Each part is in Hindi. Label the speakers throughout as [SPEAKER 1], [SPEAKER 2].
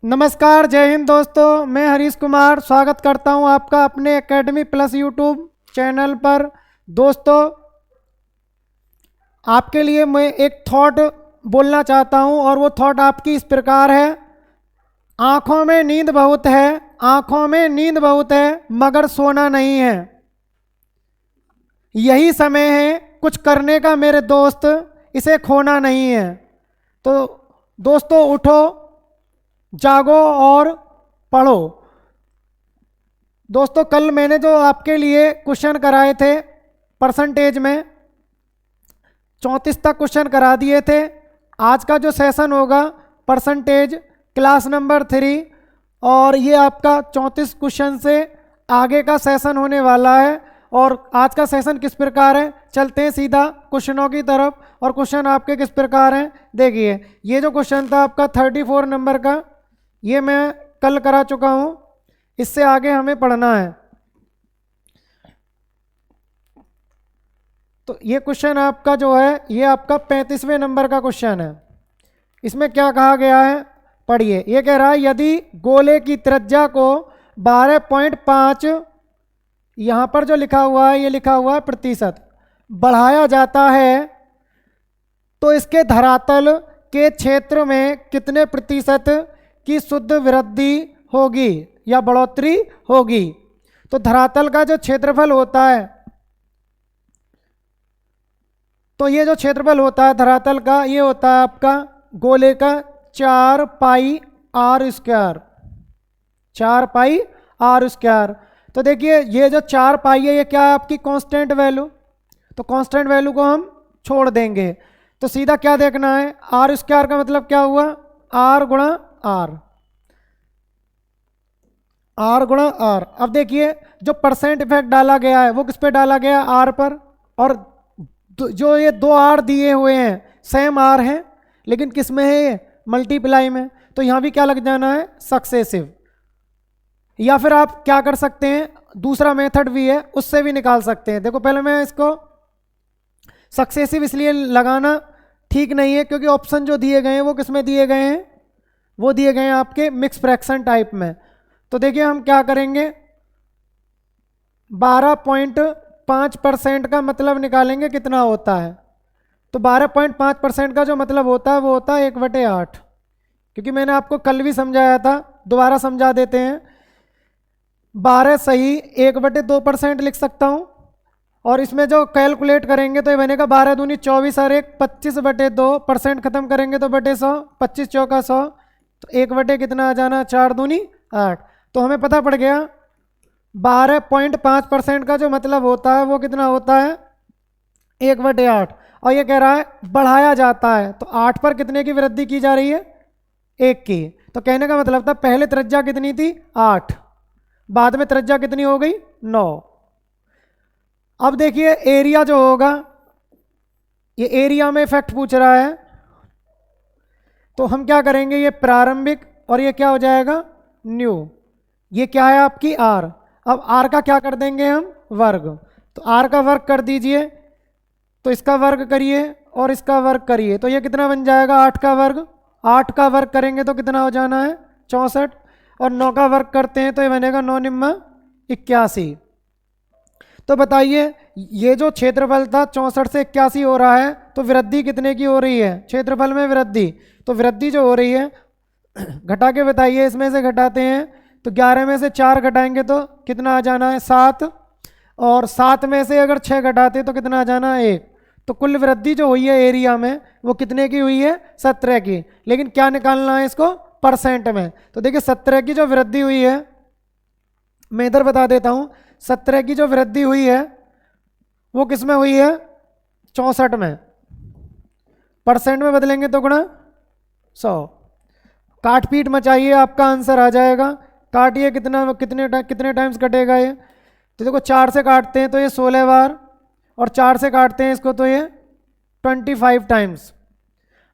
[SPEAKER 1] नमस्कार, जय हिंद दोस्तों। मैं हरीश कुमार स्वागत करता हूं आपका अपने एकेडमी प्लस यूट्यूब चैनल पर। दोस्तों, आपके लिए मैं एक थॉट बोलना चाहता हूं और वो थॉट आपकी इस प्रकार है। आंखों में नींद बहुत है, आंखों में नींद बहुत है, मगर सोना नहीं है। यही समय है कुछ करने का मेरे दोस्त, इसे खोना नहीं है। तो दोस्तों, उठो, जागो और पढ़ो। दोस्तों, कल मैंने जो आपके लिए क्वेश्चन कराए थे परसेंटेज में 34 तक क्वेश्चन करा दिए थे। आज का जो सेशन होगा परसेंटेज क्लास नंबर 3, और ये आपका 34 क्वेश्चन से आगे का सेशन होने वाला है। और आज का सेशन किस प्रकार है, चलते हैं सीधा क्वेश्चनों की तरफ। और क्वेश्चन आपके किस प्रकार हैं देखिए। ये जो क्वेश्चन था आपका 34 नंबर का, ये मैं कल करा चुका हूं। इससे आगे हमें पढ़ना है। तो ये क्वेश्चन आपका जो है, ये आपका 35वें नंबर का क्वेश्चन है। इसमें क्या कहा गया है पढ़िए। ये कह रहा है, यदि गोले की त्रिज्या को 12.5, यहां पर जो लिखा हुआ है ये लिखा हुआ है प्रतिशत, बढ़ाया जाता है तो इसके धरातल के क्षेत्र में कितने प्रतिशत की शुद्ध वृद्धि होगी या बढ़ोतरी होगी। तो धरातल का जो क्षेत्रफल होता है, तो ये जो क्षेत्रफल होता है धरातल का, ये होता है आपका गोले का 4 pi R square, 4 pi R square. तो देखिए, ये जो 4 पाई है ये क्या है आपकी कांस्टेंट वैल्यू। तो कांस्टेंट वैल्यू को हम छोड़ देंगे। तो सीधा क्या देखना है, आर स्क्वायर का मतलब क्या हुआ, आर गुणा आर, आर गुणा आर। अब देखिए, जो परसेंट इफेक्ट डाला गया है वो किस पे डाला गया, आर पर। और जो ये दो आर दिए हुए हैं सेम आर हैं, लेकिन किस में है ये, मल्टीप्लाई में। तो यहां भी क्या लग जाना है, सक्सेसिव। या फिर आप क्या कर सकते हैं, दूसरा मेथड भी है, उससे भी निकाल सकते हैं। देखो, पहले मैं इसको सक्सेसिव इसलिए लगाना ठीक नहीं है क्योंकि ऑप्शन जो दिए गए हैं वो किस में दिए गए हैं, वो दिए गए हैं आपके मिक्स फ्रैक्शन टाइप में। तो देखिए, हम क्या करेंगे, 12.5% का मतलब निकालेंगे कितना होता है। तो 12.5% का जो मतलब होता है वो होता है 1/8। क्योंकि मैंने आपको कल भी समझाया था, दोबारा समझा देते हैं। 12 सही 1/2% लिख सकता हूं। और इसमें जो कैलकुलेट करेंगे तो ये बनेगा 12 दूनी 24 और 1 25/2%, खत्म करेंगे तो बटे 100, 25 चौका 100। तो 1 कितना आ जाना, 4 दूनी 8। तो हमें पता पड़ गया 12.5% का जो मतलब होता है वो कितना होता है, 1/8। और ये कह रहा है बढ़ाया जाता है, तो 8 पर कितने की वृद्धि की जा रही है, 1 की। तो कहने का मतलब था पहले त्रिज्या कितनी थी, 8, बाद में त्रिज्या कितनी हो गई, 9। अब देखिए, एरिया जो होगा, ये एरिया में इफेक्ट पूछ रहा है। तो हम क्या करेंगे, ये प्रारंभिक और ये क्या हो जाएगा, न्यू। ये क्या है आपकी आर। अब आर का क्या कर देंगे हम, वर्ग। तो आर का वर्ग कर दीजिए, तो इसका वर्ग करिए और इसका वर्ग करिए। तो ये कितना बन जाएगा, 8 का वर्ग। 8 का वर्ग करेंगे तो कितना हो जाना है, 64। और 9 का वर्ग करते हैं तो ये बनेगा 9 निम्मा 81। तो बताइए, ये जो क्षेत्रफल था 64 से 81 हो रहा है, तो वृद्धि कितने की हो रही है, क्षेत्रफल में वृद्धि। तो वृद्धि जो हो रही है, घटा के बताइए, इसमें से घटाते हैं तो 11 में से 4 घटाएंगे तो कितना आ जाना है, 7। और 7 में से अगर 6 घटाते तो कितना आ जाना है, 1। तो कुल वृद्धि जो हुई है एरिया में वो कितने की हुई है, 17 की। लेकिन क्या निकालना है इसको, परसेंट में। तो देखिए, 17 की जो वृद्धि हुई है, मैं इधर बता देता हूं, 17 की जो वृद्धि हुई है वो किस में हुई है, 64 में। परसेंट में बदलेंगे तो गुणा 100। काट पीट मचाइए, आपका आंसर आ जाएगा। काटिए, कितने टाइम्स कटेगा ये। तो देखो, 4 से काटते हैं तो ये 16 बार, और 4 से काटते हैं इसको तो ये 25 टाइम्स।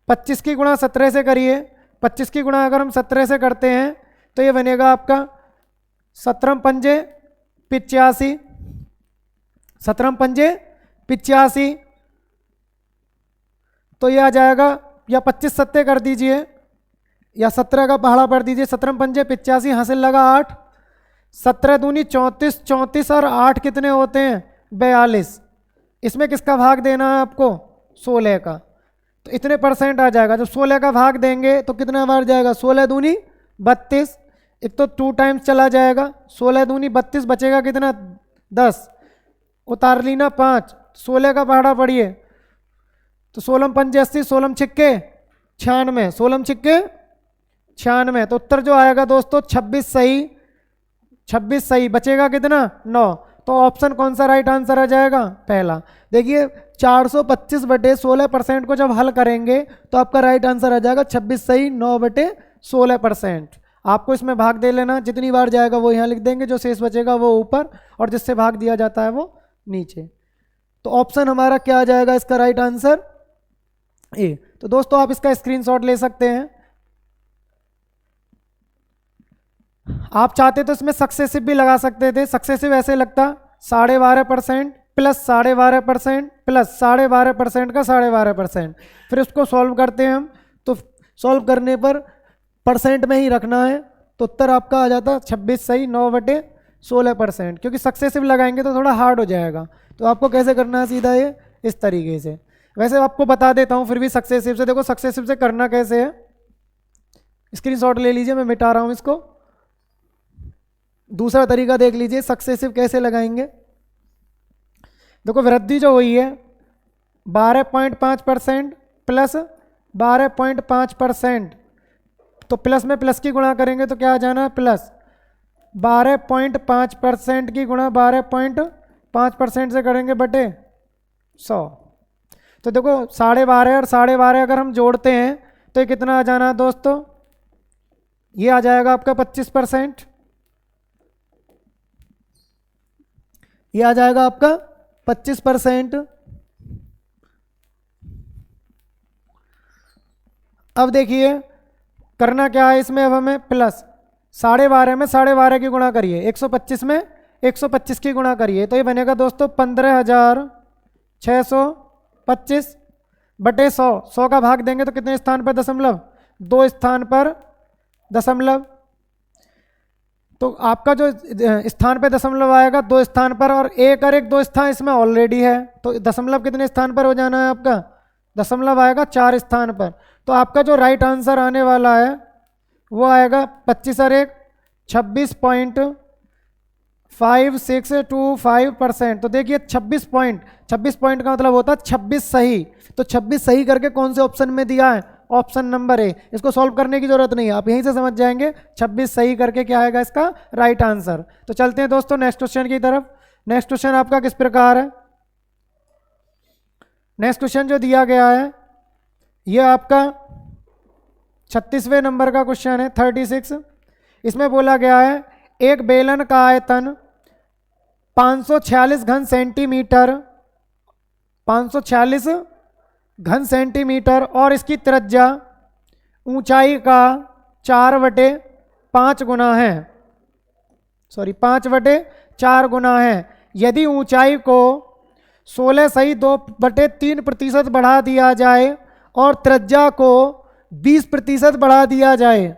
[SPEAKER 1] 25 की गुणा 17 से करिए। 25 की गुणा अगर हम 17 से करते हैं तो ये बनेगा आपका 17 पंजे 85, 17 पंजे 85। तो ये आ जाएगा, या 25 सत्ते कर दीजिए, या 17 का पहाड़ा पढ़ दीजिए, 17 पंजे 85, हासिल लगा 8, 17 दूनी 34, 34 और 8 कितने होते हैं 42। इसमें किसका भाग देना है आपको 16 का, तो इतने परसेंट आ जाएगा। जब 16 का भाग देंगे तो कितना बार जाएगा 16 दूनी 32, एक तो 2 टाइम्स चला जाएगा, 16 दूनी 32 बचेगा कितना 10, उतार ली ना 5, 16 का पहाड़ा पढ़िए तो 16 पंजे 80, 16 छिक्के 96, 16 छिक्के 96, तो उत्तर जो आएगा दोस्तों 26 सही, 26 सही, बचेगा कितना 9। तो ऑप्शन कौन सा राइट आंसर आ जाएगा पहला। देखिए 425/16% को जब हल करेंगे तो आपका राइट आंसर आ जाएगा 26 सही 9/16%। आपको इसमें भाग दे लेना, जितनी बार जाएगा वो यहाँ लिख देंगे, जो शेष बचेगा वो ऊपर और जिससे भाग दिया जाता है वो नीचे। तो ऑप्शन हमारा क्या आ जाएगा इसका राइट आंसर ए। तो दोस्तों आप इसका स्क्रीनशॉट ले सकते हैं। आप चाहते तो इसमें सक्सेसिव भी लगा सकते थे, सक्सेसिव ऐसे लगता 12.5% प्लस 12.5% प्लस 12.5% का 12.5%, फिर उसको सॉल्व करते हैं हम, तो सॉल्व करने पर परसेंट में ही रखना है, तो उत्तर आपका आ जाता 26 सही 9/16%। क्योंकि सक्सेसिव लगाएंगे तो थोड़ा हार्ड हो जाएगा, तो आपको कैसे करना है सीधा ये इस तरीके से। वैसे आपको बता देता हूँ फिर भी सक्सेसिव से, देखो सक्सेसिव से करना कैसे है, स्क्रीनशॉट ले लीजिए, मैं मिटा रहा हूँ इसको। दूसरा तरीका देख लीजिए सक्सेसिव कैसे लगाएंगे। देखो वृद्धि जो हुई है 12.5% प्लस 12.5%, तो प्लस में प्लस की गुणा करेंगे तो क्या आ जाना है प्लस 12.5% की गुणा 12.5% से करेंगे बटे 100। तो देखो 12.5 और 12.5 अगर हम जोड़ते हैं तो ये कितना आ जाना है दोस्तों, ये आ जाएगा आपका 25%, ये आ जाएगा आपका 25%। अब देखिए करना क्या है इसमें, अब हमें प्लस 12.5 में 12.5 की गुणा करिए, 125 में 125 की गुणा करिए, तो ये बनेगा दोस्तों 15,625 बटे 100। 100 का भाग देंगे तो कितने स्थान पर दशमलव, 2 स्थान पर दशमलव, तो आपका जो स्थान पे दशमलव आएगा 2 स्थान पर, और 1 और 1 2 स्थान इसमें ऑलरेडी है, तो दशमलव कितने स्थान पर हो जाना है आपका, दशमलव आएगा 4 स्थान पर। तो आपका जो राइट आंसर आने वाला है वो आएगा 25 और 1 26.5625%। तो देखिए 26 पॉइंट का मतलब होता है 26 सही, तो 26 सही करके कौन से ऑप्शन में दिया है, ऑप्शन नंबर ए। इसको सॉल्व करने की जरूरत नहीं है, आप यहीं से समझ जाएंगे 26 सही करके क्या आएगा इसका राइट आंसर। तो चलते हैं दोस्तों नेक्स्ट क्वेश्चन की तरफ। नेक्स्ट क्वेश्चन आपका किस प्रकार है, नेक्स्ट क्वेश्चन जो दिया गया है ये आपका 36वें नंबर का क्वेश्चन है 36। इसमें बोला गया है एक बेलन का आयतन 546 घन सेंटीमीटर, 546 घन सेंटीमीटर और इसकी त्रिज्या ऊंचाई का 4/5 गुना है, 5/4 गुना है। यदि ऊंचाई को 16 सही 2/3% बढ़ा दिया जाए और त्रिज्या को 20% बढ़ा दिया जाए,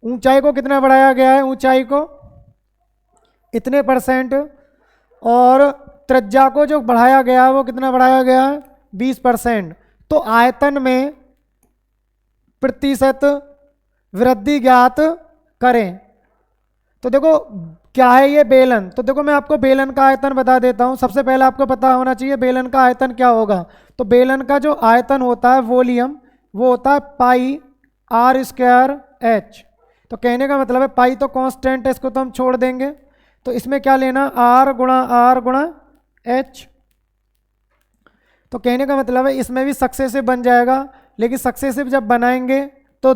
[SPEAKER 1] ऊंचाई को कितना बढ़ाया गया है, ऊंचाई को इतने परसेंट, और त्रिज्या को जो बढ़ाया गया है वो कितना बढ़ाया गया है 20%, तो आयतन में प्रतिशत वृद्धि ज्ञात करें। तो देखो क्या है ये बेलन, तो देखो मैं आपको बेलन का आयतन बता देता हूं। सबसे पहले आपको पता होना चाहिए बेलन का आयतन क्या होगा। तो बेलन का जो आयतन होता है वॉल्यूम, वो होता है πr²h। तो कहने का मतलब है पाई तो कांस्टेंट है, इसको तो हम छोड़ देंगे, तो इसमें क्या लेना r गुणा h। तो कहने का मतलब है इसमें भी सक्सेसिव बन जाएगा, लेकिन सक्सेसिव जब बनाएंगे तो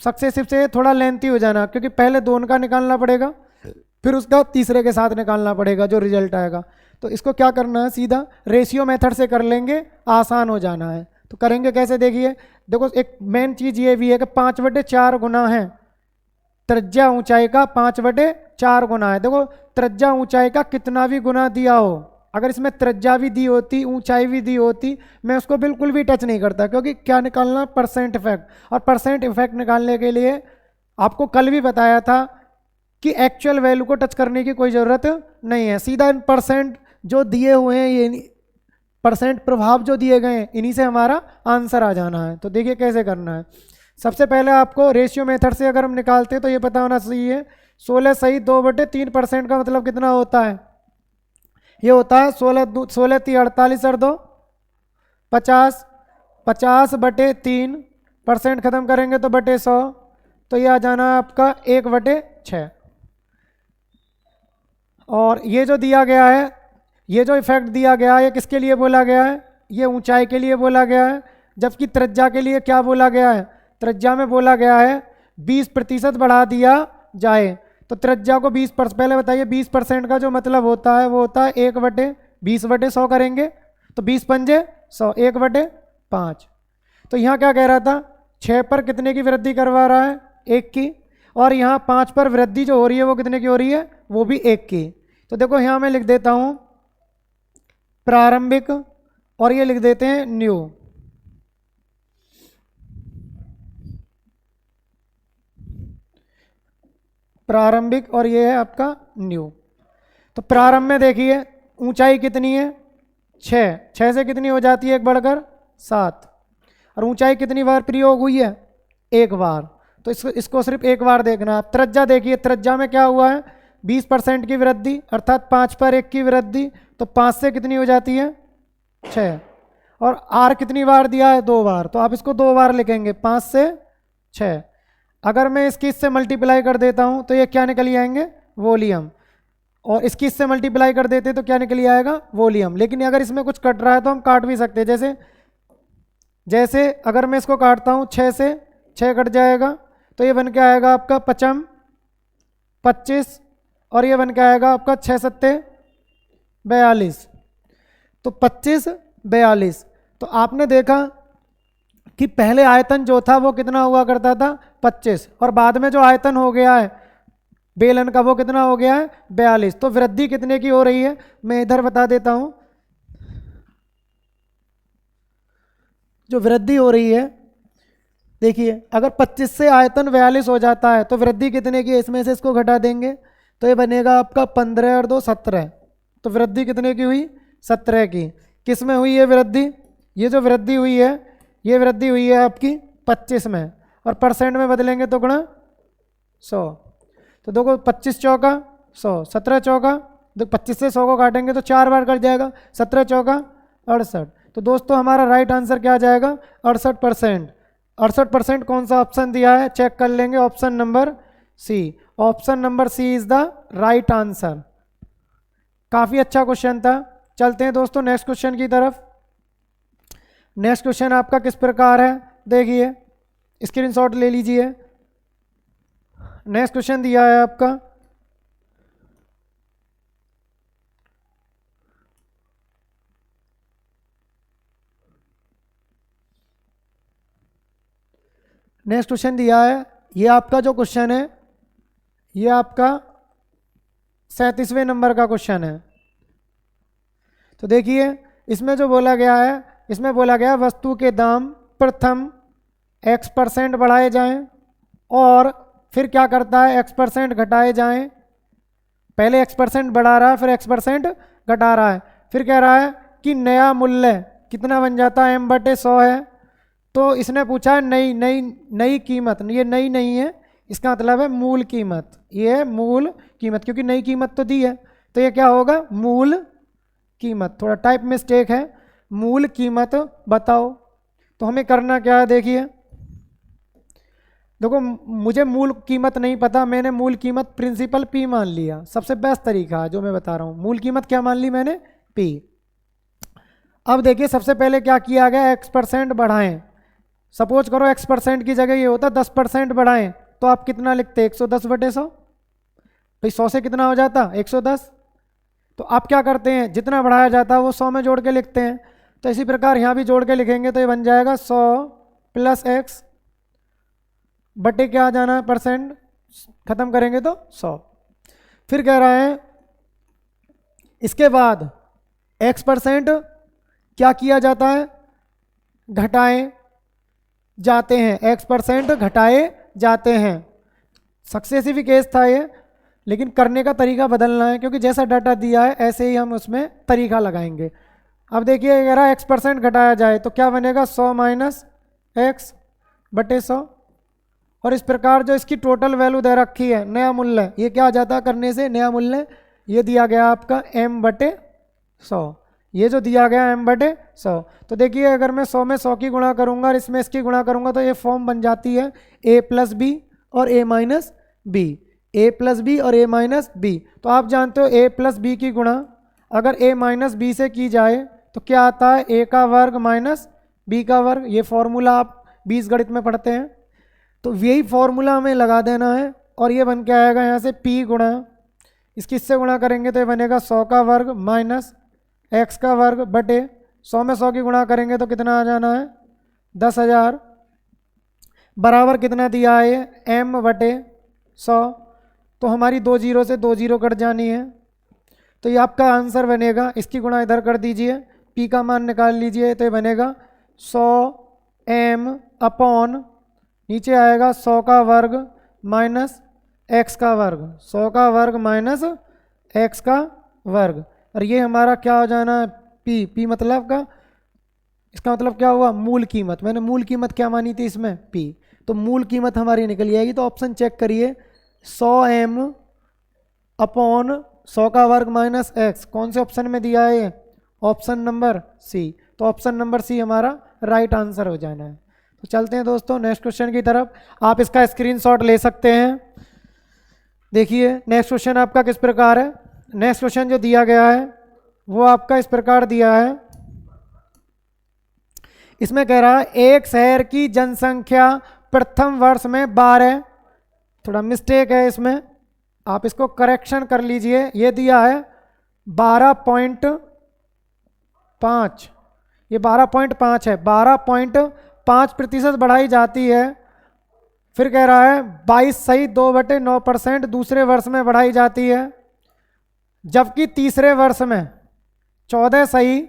[SPEAKER 1] सक्सेसिव से थोड़ा लेंथी हो जाना, क्योंकि पहले दोनों का निकालना पड़ेगा फिर उसका तीसरे के साथ निकालना पड़ेगा जो रिजल्ट आएगा। तो इसको क्या करना है, सीधा रेशियो मेथड से कर लेंगे, आसान हो जाना है। तो करेंगे कैसे देखिए, देखो एक मेन चीज़ ये भी है कि 5/4 गुना है, त्रिज्या ऊंचाई का 5/4 गुना है। देखो त्रिज्या ऊंचाई का कितना भी गुना दिया हो अगर इसमें त्रिज्या भी दी होती, ऊंचाई भी दी होती, मैं उसको बिल्कुल भी टच नहीं करता, क्योंकि क्या निकालना, परसेंट इफेक्ट। और परसेंट इफेक्ट निकालने के लिए आपको कल भी बताया था कि एक्चुअल वैल्यू को टच करने की कोई ज़रूरत नहीं है, सीधा इन परसेंट जो दिए हुए हैं, ये परसेंट प्रभाव जो दिए गए हैं, इन्हीं से हमारा आंसर आ जाना है। तो देखिए कैसे करना है। सबसे पहले आपको रेशियो मेथड से अगर हम निकालते हैं तो ये पता होना चाहिए 16 सही 2/3% का मतलब कितना होता है, ये होता है 16 × 48 और 2 50, 50/3%, खत्म करेंगे तो बटे 100, तो ये आ जाना आपका 1/6। और ये जो दिया गया है, ये जो इफेक्ट दिया गया है, ये किसके लिए बोला गया है, ये ऊंचाई के लिए बोला गया है। जबकि त्रिज्या के लिए क्या बोला गया है, त्रिज्या में बोला गया है 20% बढ़ा दिया जाए। तो त्रिज्या को 20%, पहले बताइए 20% का जो मतलब होता है वो होता है 1/20/100 करेंगे, तो 20 पंजे 100, 1/5। तो यहाँ क्या कह रहा था, 6 पर कितने की वृद्धि करवा रहा है, 1 की, और यहाँ 5 पर वृद्धि जो हो रही है वो कितने की हो रही है, वो भी 1 की। तो देखो यहाँ मैं लिख देता हूँ प्रारंभिक, और ये लिख देते हैं न्यू। प्रारंभिक और ये है आपका न्यू। तो प्रारंभ में देखिए ऊंचाई कितनी है, 6, 6 से कितनी हो जाती है, 1 बढ़कर 7, और ऊंचाई कितनी बार प्रयोग हुई है, 1 बार। तो इसको सिर्फ 1 बार देखना। आप त्रिज्या देखिए, त्रिज्या में क्या हुआ है, 20% की वृद्धि, अर्थात 5 पर 1 की वृद्धि, तो 5 से कितनी हो जाती है, 6, और आर कितनी बार दिया है, 2 बार, तो आप इसको 2 बार लिखेंगे, 5 से 6। अगर मैं इसकी इससे मल्टीप्लाई कर देता हूं तो ये क्या निकल आएंगे, वॉल्यूम, और इसकी इससे मल्टीप्लाई कर देते तो क्या निकल आएगा, वॉल्यूम। लेकिन अगर इसमें कुछ कट रहा है तो हम काट भी सकते हैं, जैसे अगर मैं इसको काटता हूं, 6 से 6 कट जाएगा, तो ये बन के आएगा आपका 55 25, और ये बन के आएगा आपका 6 7 42, तो 25 42। तो आपने देखा कि पहले आयतन जो था वो कितना हुआ करता था, 25, और बाद में जो आयतन हो गया है बेलन का वो कितना हो गया है, 42। तो वृद्धि कितने की हो रही है, मैं इधर बता देता हूं। जो वृद्धि हो रही है, देखिए अगर 25 से आयतन 42 हो जाता है तो वृद्धि कितने की है, इसमें से इसको घटा देंगे तो ये बनेगा आपका 15 और 2 17। तो वृद्धि कितने की हुई, 17 की। किस में हुई है वृद्धि, ये जो वृद्धि हुई है ये वृद्धि हुई है आपकी 25 में, और परसेंट में बदलेंगे तो गुणा 100। तो देखो 25 चौका 100, 17 चौका, देखो 25 से 100 को काटेंगे तो 4 बार कट जाएगा, 17 चौका 68। तो दोस्तों हमारा राइट आंसर क्या आ जाएगा, 68%। 68% कौन सा ऑप्शन दिया है, चेक कर लेंगे, option number C. Option number C is the right answer. काफ़ी अच्छा क्वेश्चन था। चलते हैं दोस्तों नेक्स्ट क्वेश्चन की तरफ। नेक्स्ट क्वेश्चन आपका किस प्रकार है, देखिए स्क्रीनशॉट ले लीजिए। नेक्स्ट क्वेश्चन दिया है आपका, नेक्स्ट क्वेश्चन दिया है, ये आपका जो क्वेश्चन है ये आपका 37वें नंबर का क्वेश्चन है। तो देखिए इसमें जो बोला गया है, इसमें बोला गया वस्तु के दाम प्रथम X% बढ़ाए जाएं और फिर क्या करता है, X% घटाए जाएं। पहले X% बढ़ा रहा है, फिर X% घटा रहा है, फिर कह रहा है कि नया मूल्य कितना बन जाता है, M/100 है। तो इसने पूछा है नई नई नई कीमत, ये नई नहीं है, इसका मतलब है मूल कीमत, ये है मूल कीमत, क्योंकि नई कीमत तो दी है, तो ये क्या होगा, मूल कीमत। थोड़ा टाइप मिस्टेक है, मूल कीमत बताओ। तो हमें करना क्या है, देखिए देखो मुझे मूल कीमत नहीं पता, मैंने मूल कीमत प्रिंसिपल P मान लिया, सबसे बेस्ट तरीका है जो मैं बता रहा हूँ। मूल कीमत क्या मान ली मैंने, P। अब देखिए सबसे पहले क्या किया गया, X% बढ़ाएं। सपोज करो X% की जगह ये होता 10% बढ़ाएं, तो आप कितना लिखते, 110/100। भाई 100 से कितना हो जाता, 110। तो आप क्या करते हैं, जितना बढ़ाया जाता है वो 100 में जोड़ के लिखते हैं। तो इसी प्रकार यहाँ भी जोड़ के लिखेंगे तो ये बन जाएगा 100 + X बटे क्या आ जाना है, परसेंट, खत्म करेंगे तो 100। फिर कह रहा है इसके बाद x% क्या किया जाता है, घटाए जाते हैं, x% घटाए जाते हैं। सक्सेसिव केस था ये, लेकिन करने का तरीका बदलना है, क्योंकि जैसा डाटा दिया है ऐसे ही हम उसमें तरीका लगाएंगे। अब देखिए अगर x% घटाया जाए तो क्या बनेगा, 100 माइनस x बटे 100, और इस प्रकार जो इसकी टोटल वैल्यू दे रखी है, नया मूल्य, ये क्या आ जाता है करने से, नया मूल्य ये दिया गया आपका m बटे 100, ये जो दिया गया m बटे 100। तो देखिए अगर मैं 100 में 100 की गुणा करूंगा और इसमें इसकी गुणा करूंगा तो ये फॉर्म बन जाती है a प्लस बी और a minus B, a plus B और a माइनस बी। तो आप जानते हो a प्लस बी की गुणा अगर a माइनस बी से की जाए तो क्या आता है, a का वर्ग माइनस b का वर्ग। ये फॉर्मूला आप बीजगणित में पढ़ते हैं, तो यही फॉर्मूला हमें लगा देना है और ये बन के आएगा यहाँ से p गुणा, इसकी इससे गुणा करेंगे तो ये बनेगा 100 का वर्ग माइनस x का वर्ग बटे 100 में 100 की गुणा करेंगे तो कितना आ जाना है, 10,000, बराबर कितना दिया है, m बटे 100। तो हमारी 2 जीरो से 2 जीरो कट जानी है, तो ये आपका आंसर बनेगा, इसकी गुणा इधर कर दीजिए, p का मान निकाल लीजिए, तो ये बनेगा 100m अपॉन नीचे आएगा 100 का वर्ग माइनस x का वर्ग, 100 का वर्ग माइनस x का वर्ग, और ये हमारा क्या हो जाना है, p मतलब का, इसका मतलब क्या हुआ, मूल कीमत। मैंने मूल कीमत क्या मानी थी इसमें, p, तो मूल कीमत हमारी निकल जाएगी। तो ऑप्शन चेक करिए, 100m अपॉन 100 का वर्ग माइनस x, कौन से ऑप्शन में दिया है ये, ऑप्शन नंबर सी। तो ऑप्शन नंबर सी हमारा राइट आंसर हो जाना है। तो चलते हैं दोस्तों नेक्स्ट क्वेश्चन की तरफ, आप इसका स्क्रीनशॉट ले सकते हैं। देखिए नेक्स्ट क्वेश्चन आपका किस प्रकार है, नेक्स्ट क्वेश्चन जो दिया गया है वो आपका इस प्रकार दिया है, इसमें कह रहा है एक शहर की जनसंख्या प्रथम वर्ष में 12, थोड़ा मिस्टेक है इसमें, आप इसको करेक्शन कर लीजिए, ये दिया है 12.5, ये 12.5 है, 12.5% बढ़ाई जाती है। फिर कह रहा है 22 सही 2/9% दूसरे वर्ष में बढ़ाई जाती है, जबकि तीसरे वर्ष में 14 सही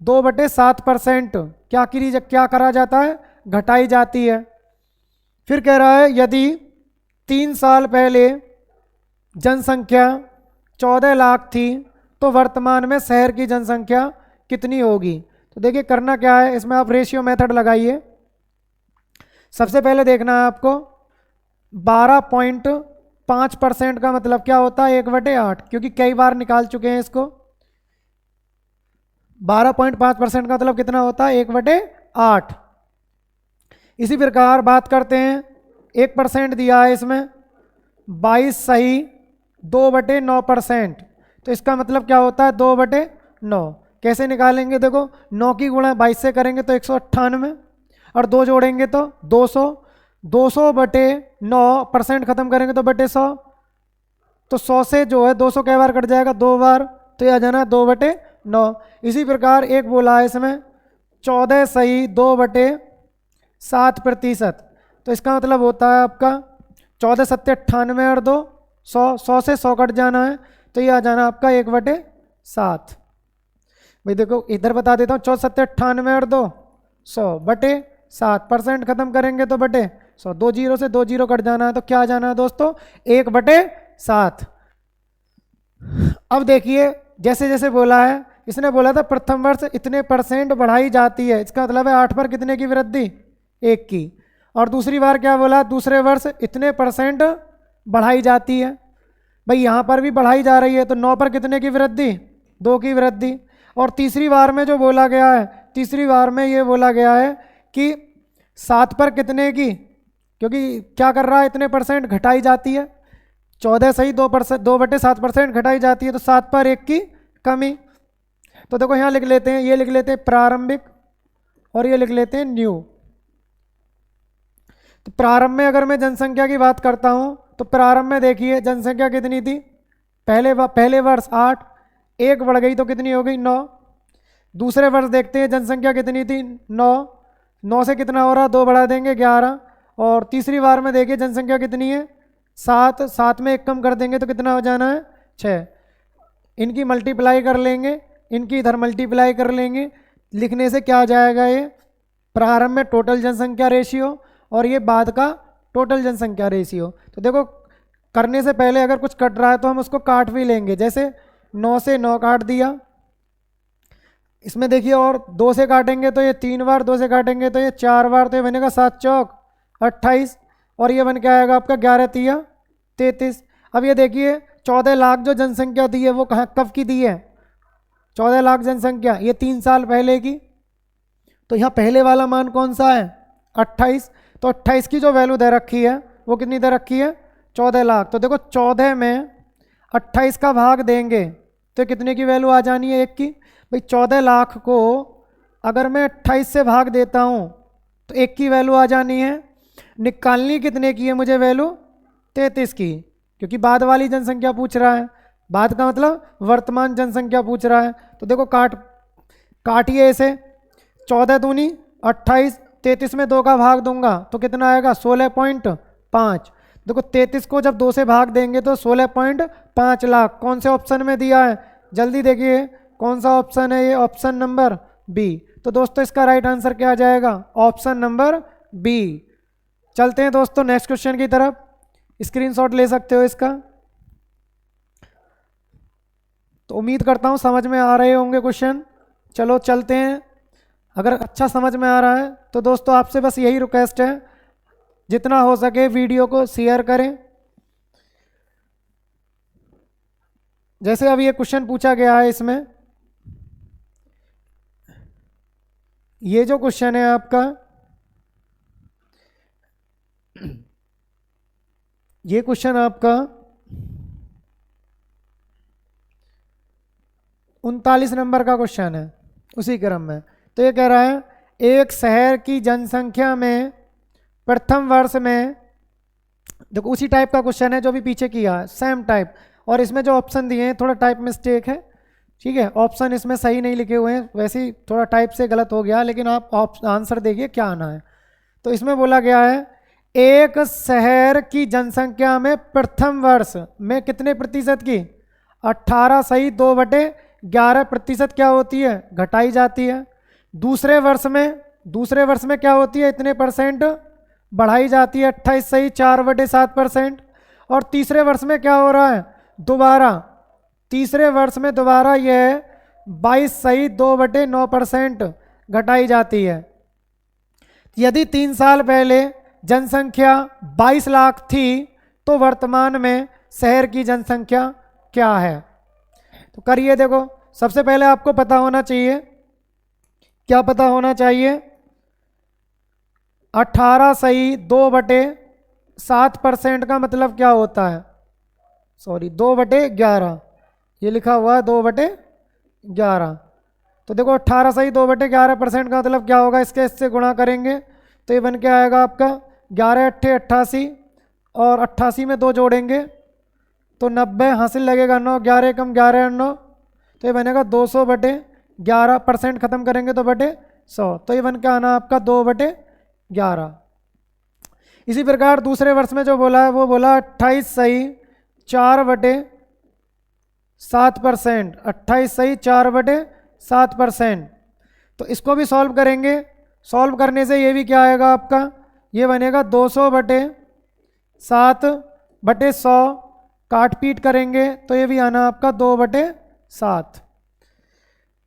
[SPEAKER 1] 2/7% क्या करा जाता है, घटाई जाती है। फिर कह रहा है यदि 3 साल पहले जनसंख्या 14 लाख थी तो वर्तमान में शहर की जनसंख्या कितनी होगी। तो देखिए करना क्या है, इसमें आप रेशियो मेथड लगाइए। सबसे पहले देखना है आपको 12.5% का मतलब क्या होता है, 1/8, क्योंकि कई बार निकाल चुके हैं इसको। 12.5% का मतलब कितना होता है, 1/8। इसी प्रकार बात करते हैं 1% दिया है इसमें, 22 सही 2/9%, तो इसका मतलब क्या होता है 2/9। कैसे निकालेंगे, देखो 9 की गुणा 22 से करेंगे तो 198 और 2 जोड़ेंगे तो 200, 200/9% खत्म करेंगे तो बटे 100, तो 100 से जो है 200 कई बार कट जाएगा, 2 बार, तो यह आ जाना 2/9। इसी प्रकार एक बोला है इसमें 14 सही 2/7%, तो इसका मतलब होता है आपका 14 सत्ते 98 और 2 100 से 100 कट जाना है, तो ये आ जाना आपका 1/7। भाई देखो इधर बता देता हूँ, 14 सत्ते 98 और 2 100/7%, खत्म करेंगे तो बटे 100, 2 जीरो से 2 जीरो कट जाना है, तो क्या आ जाना है दोस्तों 1/7। अब देखिए जैसे जैसे बोला है, इसने बोला था प्रथम वर्ष इतने % बढ़ाई जाती है, इसका मतलब है 8 पर कितने की वृद्धि, 1 की। और दूसरी बार क्या बोला, दूसरे वर्ष इतने % बढ़ाई जाती है, भाई यहाँ पर भी बढ़ाई जा रही है, तो 9 पर कितने की वृद्धि, 2 की वृद्धि। और तीसरी बार में जो बोला गया है, तीसरी बार में ये बोला गया है कि 7 पर कितने की, क्योंकि क्या कर रहा है इतने % घटाई जाती है, 14 सही 2/7% घटाई जाती है, तो 7 पर 1 की कमी। तो देखो यहाँ लिख लेते हैं, ये लिख लेते हैं प्रारंभिक और ये लिख लेते हैं न्यू। तो प्रारंभ में अगर मैं जनसंख्या की बात करता हूँ तो प्रारंभ में देखिए जनसंख्या कितनी थी, पहले वर्ष 8, 1 बढ़ गई तो कितनी हो गई 9। दूसरे वर्ष देखते हैं जनसंख्या कितनी थी 9, 9 से कितना हो रहा, 2 बढ़ा देंगे 11। और तीसरी बार में देखिए जनसंख्या कितनी है 7, 7 में 1 कम कर देंगे तो कितना हो जाना है 6। इनकी मल्टीप्लाई कर लेंगे, इनकी इधर मल्टीप्लाई कर लेंगे, लिखने से क्या आ जाएगा, ये प्रारंभ में टोटल जनसंख्या रेशियो और ये बाद का टोटल जनसंख्या रेशियो। तो देखो करने से पहले अगर कुछ कट रहा है तो हम उसको काट भी लेंगे, जैसे 9 से 9 काट दिया, इसमें देखिए और 2 से काटेंगे तो ये 3 बार, 2 से काटेंगे तो ये 4 बार, तो ये बनेगा 7 चौक 28 और ये बन के आएगा आपका 11 तिया 33। अब ये देखिए 14 लाख जो जनसंख्या दी है वो कहाँ कब की दी है, 14 लाख जनसंख्या ये 3 साल पहले की। तो यहाँ पहले वाला मान कौन सा है 28, तो 28 की जो वैल्यू दे रखी है वो कितनी दे रखी है 14 लाख। तो देखो 14 में 28 का भाग देंगे तो कितने की वैल्यू आ जानी है 1 की। भाई 14 लाख को अगर मैं 28 से भाग देता हूँ तो 1 की वैल्यू आ जानी है। निकालनी कितने की है मुझे वैल्यू 33 की, क्योंकि बाद वाली जनसंख्या पूछ रहा है, बाद का मतलब वर्तमान जनसंख्या पूछ रहा है। तो देखो काटिए इसे, 14 दूनी 28, 33 में 2 का भाग दूंगा तो कितना आएगा 16.5। देखो 33 को जब 2 से भाग देंगे तो 16.5 लाख कौन से ऑप्शन में दिया है, जल्दी देखिए कौन सा ऑप्शन है, ये ऑप्शन नंबर बी। तो दोस्तों इसका राइट आंसर क्या आ जाएगा, ऑप्शन नंबर बी। चलते हैं दोस्तों नेक्स्ट क्वेश्चन की तरफ, स्क्रीनशॉट ले सकते हो इसका। तो उम्मीद करता हूँ समझ में आ रहे होंगे क्वेश्चन। चलो चलते हैं, अगर अच्छा समझ में आ रहा है तो दोस्तों आपसे बस यही रिक्वेस्ट है, जितना हो सके वीडियो को शेयर करें। जैसे अब ये क्वेश्चन पूछा गया है, इसमें ये जो क्वेश्चन है आपका, ये क्वेश्चन आपका 39 नंबर का क्वेश्चन है उसी क्रम में। तो ये कह रहा है एक शहर की जनसंख्या में प्रथम वर्ष में, देखो उसी टाइप का क्वेश्चन है जो भी पीछे किया है, सेम टाइप, और इसमें जो ऑप्शन दिए हैं थोड़ा टाइप मिस्टेक है, ठीक है, ऑप्शन इसमें सही नहीं लिखे हुए हैं, वैसे ही थोड़ा टाइप से गलत हो गया, लेकिन आप आंसर देखिए क्या आना है। तो इसमें बोला गया है एक शहर की जनसंख्या में प्रथम वर्ष में कितने प्रतिशत की, 18 सही 2/11% क्या होती है, घटाई जाती है। दूसरे वर्ष में क्या होती है, इतने परसेंट बढ़ाई जाती है, 28 सही 4/7%। और तीसरे वर्ष में क्या हो रहा है, तीसरे वर्ष में दोबारा यह 22 सही 2/9% घटाई जाती है। यदि 3 साल पहले जनसंख्या 22 लाख थी तो वर्तमान में शहर की जनसंख्या क्या है। तो करिए, देखो सबसे पहले आपको पता होना चाहिए, क्या पता होना चाहिए, 18 सही 2/7% का मतलब क्या होता है, सॉरी 2/11, ये लिखा हुआ है 2/11। तो देखो 18 सही 2/11% का मतलब क्या होगा, इससे गुणा करेंगे तो ये बन के आएगा आपका 11 × 8 = 88 और 88 में 2 जोड़ेंगे तो 90 हासिल लगेगा 9, 11 कम 11 9, तो ये बनेगा 200/11%, खत्म करेंगे तो /100, तो ये बन के आना आपका 2/11। इसी प्रकार दूसरे वर्ष में जो बोला है वो बोला 28 सही 4/7%, 28 सही 4/7%। तो इसको भी सॉल्व करेंगे, सॉल्व करने से ये भी क्या आएगा आपका, ये बनेगा 200/7/100, काट पीट करेंगे तो ये भी आना आपका 2/7।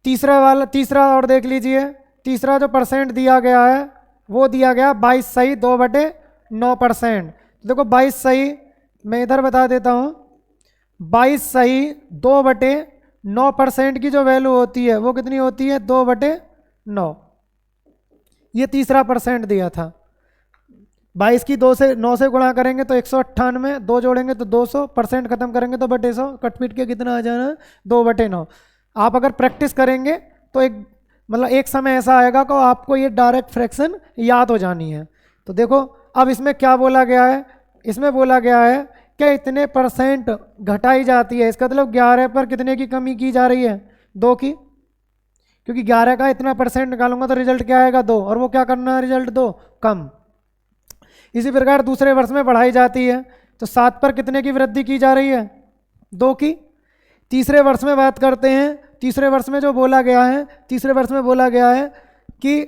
[SPEAKER 1] तीसरा और देख लीजिए, तीसरा जो परसेंट दिया गया है वो दिया गया 22 सही 2/9%। देखो 22 सही, मैं इधर बता देता हूँ, 22 सही 2/9% की जो वैल्यू होती है वो कितनी होती है 2/9। ये तीसरा परसेंट दिया था, 22 की 9 से गुणा करेंगे तो 198, 2 जोड़ेंगे तो 200, परसेंट खत्म करेंगे तो /100, कट पीट के कितना आ जाना 2/9। आप अगर प्रैक्टिस करेंगे तो एक समय ऐसा आएगा कि आपको ये डायरेक्ट फ्रैक्शन याद हो जानी है। तो देखो अब इसमें क्या बोला गया है, इसमें बोला गया है कि इतने परसेंट घटाई जाती है, इसका मतलब 11 पर कितने की कमी की जा रही है, 2 की, क्योंकि 11 का इतना परसेंट निकालूंगा तो रिजल्ट क्या आएगा 2, और वो क्या करना है रिजल्ट 2 कम। इसी प्रकार दूसरे वर्ष में बढ़ाई जाती है तो 7 पर कितने की वृद्धि की जा रही है 2 की। तीसरे वर्ष में बात करते हैं तीसरे वर्ष में जो बोला गया है, तीसरे वर्ष में बोला गया है कि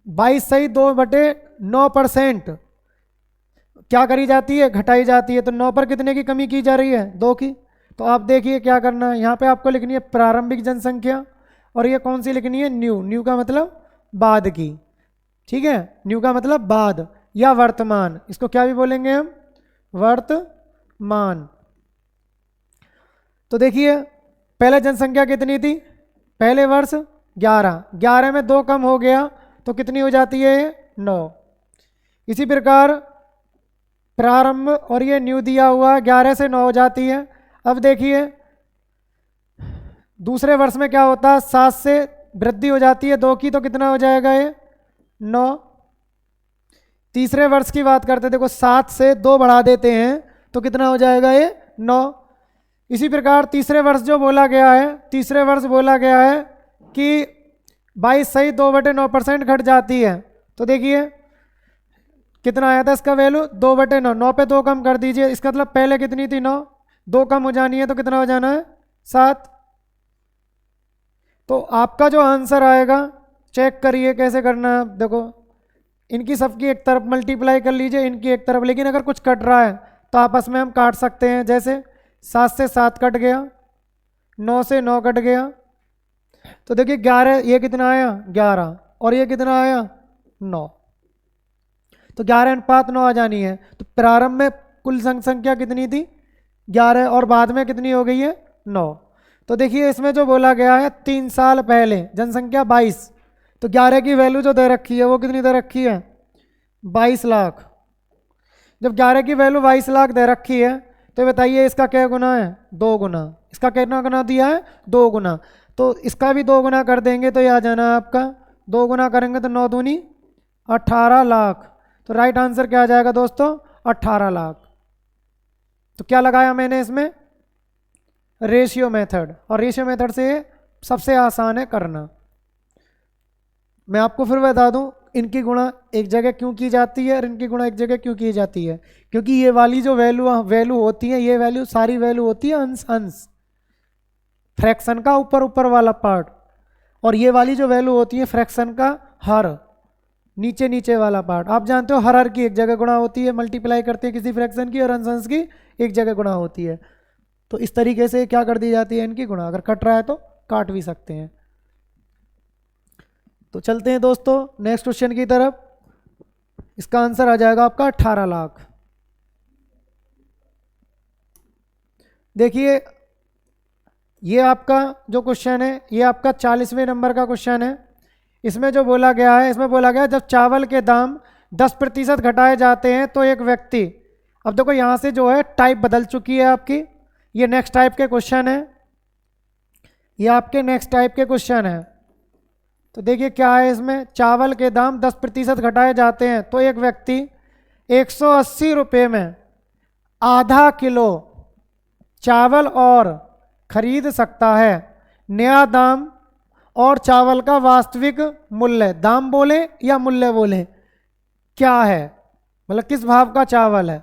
[SPEAKER 1] 22/2/9% क्या करी जाती है, घटाई जाती है। तो 9 पर कितने की कमी की जा रही है, 2 की। तो आप देखिए क्या करना है, यहाँ पे आपको लिखनी है प्रारंभिक जनसंख्या, और ये कौन सी लिखनी है, न्यू। न्यू का मतलब बाद की, ठीक है, न्यू का मतलब बाद या वर्तमान, इसको क्या भी बोलेंगे हम, वर्तमान। तो देखिए पहले जनसंख्या कितनी थी, पहले वर्ष 11, 11 में 2 कम हो गया तो कितनी हो जाती है, 9। इसी प्रकार प्रारंभ और ये न्यू दिया हुआ 11 से 9 हो जाती है। अब देखिए दूसरे वर्ष में क्या होता है, 7 से वृद्धि हो जाती है 2 की, तो कितना हो जाएगा ये, 9। तीसरे वर्ष की बात करते, देखो 7 से 2 बढ़ा देते हैं तो कितना हो जाएगा ये, 9। इसी प्रकार तीसरे वर्ष जो बोला गया है, तीसरे वर्ष बोला गया है कि 22 सही 2/9% घट जाती है। तो देखिए कितना आया था इसका वैल्यू, 2/9, 9 पे 2 कम कर दीजिए, इसका मतलब पहले कितनी थी, 9, 2 कम हो जानी है तो कितना हो जाना है, 7। तो आपका जो आंसर आएगा, चेक करिए कैसे करना है। देखो इनकी सबकी एक तरफ मल्टीप्लाई कर लीजिए, इनकी एक तरफ, लेकिन अगर कुछ कट रहा है तो आपस में हम काट सकते हैं। जैसे 7 से 7 कट गया, 9 से 9 कट गया, तो देखिए 11, ये कितना आया, 11, और ये कितना आया, 9। तो 11:9 आ जानी है। तो प्रारंभ में कुल संख्या कितनी थी, 11, और बाद में कितनी हो गई है, 9। तो देखिए इसमें जो बोला गया है 3 साल पहले जनसंख्या 22, तो 11 की वैल्यू जो दे रखी है वो कितनी दे रखी है, 22 लाख। जब 11 की वैल्यू 22 लाख दे रखी है तो बताइए इसका क्या गुना है, 2 गुना। इसका कितना गुना दिया है, 2 गुना। तो इसका भी 2 गुना कर देंगे तो ये आ जाना है आपका, 2 गुना करेंगे तो 9 दूनी 18 लाख। तो राइट आंसर क्या आ जाएगा दोस्तों, 18 लाख। तो क्या लगाया मैंने इसमें, रेशियो मेथड, और रेशियो मेथड से सबसे आसान है करना। मैं आपको फिर बता दूं इनकी गुणा एक जगह क्यों की जाती है और इनकी गुणा एक जगह क्यों की जाती है, क्योंकि ये वाली जो वैल्यू होती है, ये वैल्यू सारी वैल्यू होती है अंश अंश, फ्रैक्शन का ऊपर ऊपर वाला पार्ट, और ये वाली जो वैल्यू होती है फ्रैक्शन का हर, नीचे नीचे वाला पार्ट। आप जानते हो हर की एक जगह गुणा होती है, मल्टीप्लाई करते हैं किसी फ्रैक्शन की, और अंश अंश की एक जगह गुणा होती है। तो इस तरीके से क्या कर दी जाती है इनकी गुणा, अगर कट रहा है तो काट भी सकते हैं। तो चलते हैं दोस्तों नेक्स्ट क्वेश्चन की तरफ। इसका आंसर आ जाएगा आपका 18 लाख। देखिए ये आपका जो क्वेश्चन है, ये आपका 40वें नंबर का क्वेश्चन है। इसमें जो बोला गया है, इसमें बोला गया जब चावल के दाम 10% घटाए जाते हैं तो एक व्यक्ति, अब देखो यहाँ से जो है टाइप बदल चुकी है आपकी, ये नेक्स्ट टाइप के क्वेश्चन है, ये आपके नेक्स्ट टाइप के क्वेश्चन है। तो देखिए क्या है इसमें, चावल के दाम 10% घटाए जाते हैं तो एक व्यक्ति 180 रुपये में आधा किलो चावल और खरीद सकता है। नया दाम और चावल का वास्तविक मूल्य, दाम बोले या मूल्य बोले, क्या है, मतलब किस भाव का चावल है,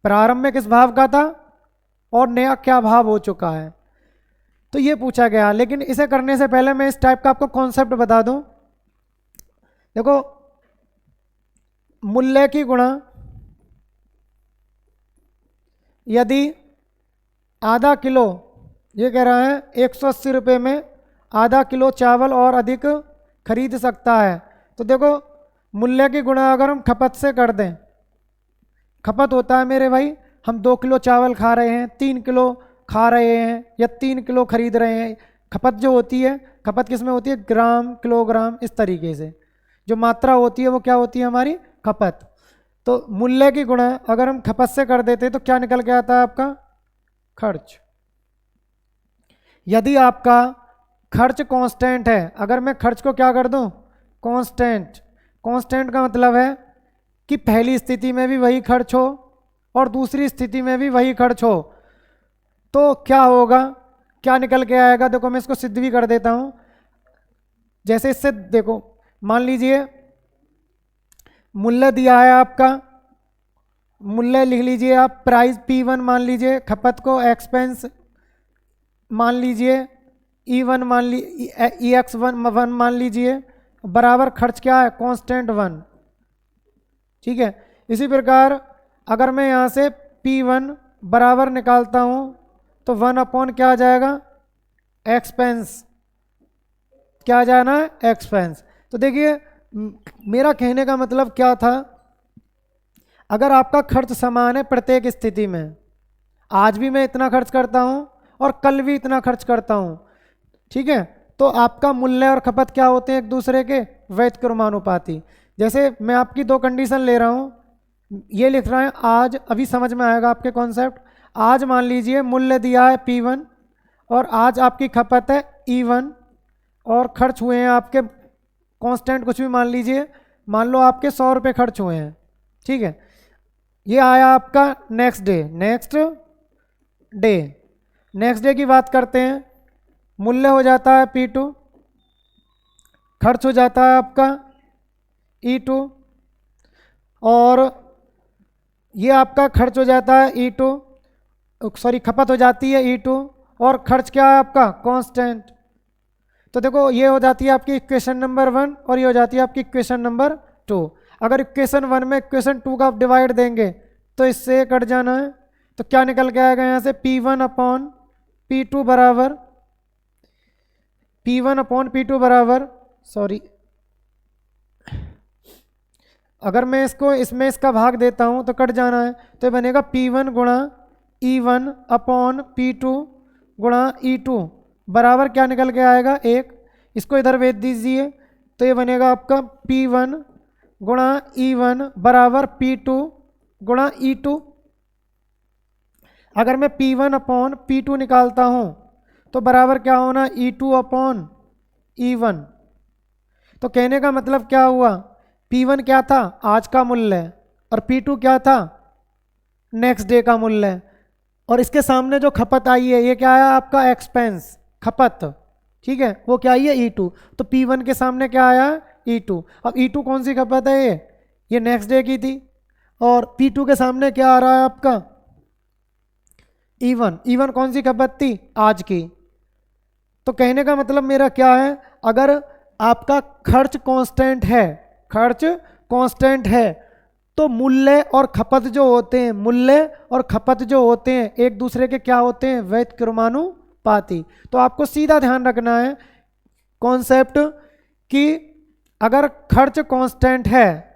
[SPEAKER 1] प्रारंभ में किस भाव का था और नया क्या भाव हो चुका है, तो ये पूछा गया। लेकिन इसे करने से पहले मैं इस टाइप का आपको कॉन्सेप्ट बता दूं। देखो मूल्य की गुणा, यदि आधा किलो, ये कह रहा है 180 रुपये में आधा किलो चावल और अधिक खरीद सकता है, तो देखो मूल्य की गुणा अगर हम खपत से कर दें, खपत होता है मेरे भाई, हम 2 किलो चावल खा रहे हैं, 3 किलो खा रहे हैं या 3 किलो खरीद रहे हैं। खपत जो होती है, खपत किस में होती है, ग्राम किलोग्राम, इस तरीके से जो मात्रा होती है वो क्या होती है हमारी, खपत। तो मूल्य की गुणा अगर हम खपत से कर देते तो क्या निकल के आता है आपका, खर्च। यदि आपका खर्च कांस्टेंट है, अगर मैं खर्च को क्या कर दूं, कांस्टेंट, कांस्टेंट का मतलब है कि पहली स्थिति में भी वही खर्च हो और दूसरी स्थिति में भी वही खर्च हो, तो क्या होगा, क्या निकल के आएगा। देखो मैं इसको सिद्ध भी कर देता हूं। जैसे इससे देखो, मान लीजिए मूल्य दिया है आपका, मूल्य लिख लीजिए आप, प्राइस P1 मान लीजिए, खपत को एक्सपेंस मान लीजिए, E1 मान ली, EX1 मान लीजिए, बराबर खर्च क्या है, कांस्टेंट 1। ठीक है, इसी प्रकार अगर मैं यहाँ से P1 बराबर निकालता हूँ तो 1 क्या आ जाएगा, एक्सपेंस। क्या जाना है, एक्सपेंस। तो देखिए मेरा कहने का मतलब क्या था, अगर आपका खर्च समान है प्रत्येक स्थिति में, आज भी मैं इतना खर्च करता हूँ और कल भी इतना खर्च करता हूँ, ठीक है, तो आपका मूल्य और खपत क्या होते हैं, एक दूसरे के व्युत्क्रमानुपाती। जैसे मैं आपकी दो कंडीशन ले रहा हूँ, ये लिख रहा है आज, अभी समझ में आएगा आपके कॉन्सेप्ट। आज मान लीजिए मूल्य दिया है P1 और आज आपकी खपत है E1 और खर्च हुए हैं आपके कांस्टेंट कुछ भी मान लीजिए, मान लो आपके 100 रुपये खर्च हुए हैं। ठीक है, ये आया आपका नेक्स्ट डे की बात करते हैं। मूल्य हो जाता है P2, खर्च हो जाता है आपका E2, और ये आपका खर्च हो जाता है E2, सॉरी खपत हो जाती है E2, और खर्च क्या है आपका कांस्टेंट। तो देखो ये हो जाती है आपकी इक्वेशन नंबर 1 और ये हो जाती है आपकी इक्वेशन नंबर 2। अगर इक्वेशन 1 में इक्वेशन 2 का डिवाइड देंगे तो इससे कट जाना है, तो क्या निकल के आएगा यहाँ से, P1/P2 बराबर सॉरी, अगर मैं इसको इसमें इसका भाग देता हूँ तो कट जाना है, तो ये बनेगा P1 गुणा E1/P2 गुणा E2 बराबर क्या निकल के आएगा 1। इसको इधर भेज दीजिए तो ये बनेगा आपका P1 गुणा E1 बराबर P2 गुणा E2। अगर मैं P1/P2 निकालता हूँ तो बराबर क्या होना, E2/E1। तो कहने का मतलब क्या हुआ, P1 क्या था, आज का मूल्य, और P2 क्या था, नेक्स्ट डे का मूल्य, और इसके सामने जो खपत आई है ये क्या आया आपका, एक्सपेंस, खपत। ठीक है, वो क्या आई है, E2। तो P1 के सामने क्या आया, E2। अब E2 कौन सी खपत है, ये नेक्स्ट डे की थी, और P2 के सामने क्या आ रहा है आपका, E1 कौन सी खपत थी, आज की। तो कहने का मतलब मेरा क्या है, अगर आपका खर्च कांस्टेंट है तो मूल्य और खपत जो होते हैं एक दूसरे के क्या होते हैं, व्युत्क्रमानुपाती। तो आपको सीधा ध्यान रखना है कॉन्सेप्ट कि अगर खर्च कांस्टेंट है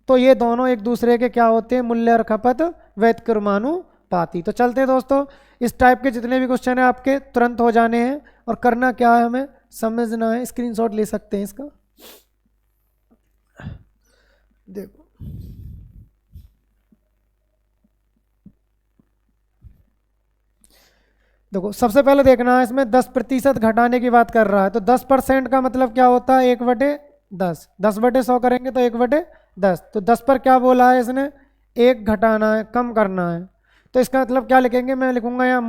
[SPEAKER 1] तो ये दोनों एक दूसरे के क्या होते हैं, मूल्य और खपत व्युत्क्रमानुपाती। तो चलते हैं दोस्तों, इस टाइप के जितने भी क्वेश्चन है आपके तुरंत हो जाने हैं, और करना क्या है, हमें समझना है। स्क्रीनशॉट ले सकते हैं इसका, देखो सबसे पहले देखना है इसमें 10% घटाने की बात कर रहा है, तो 10% का मतलब क्या होता है, 1/10। 10/100 करेंगे तो 1/10। तो 10 पर क्या बोला है इसने, 1 घटाना है, कम करना है। तो इसका मतलब क्या लिखेंगे, मैं लिखूंगा यहाँ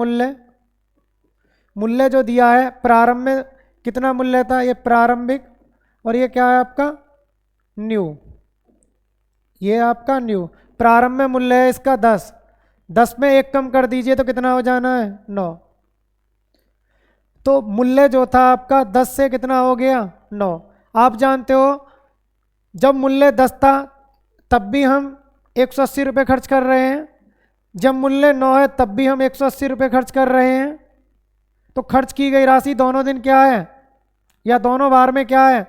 [SPEAKER 1] मूल्य जो दिया है, प्रारंभ में कितना मूल्य था, ये प्रारंभिक, और ये क्या है आपका न्यू, ये आपका न्यू। प्रारंभ में मूल्य है इसका 10, 10 में 1 कम कर दीजिए तो कितना हो जाना है, 9। तो मूल्य जो था आपका 10 से कितना हो गया, 9। आप जानते हो जब मूल्य 10 था तब भी हम 180 रुपये खर्च कर रहे हैं, जब मूल्य 9 है तब भी हम 180 रुपये खर्च कर रहे हैं। तो खर्च की गई राशि दोनों दिन क्या है, या दोनों बार में क्या है,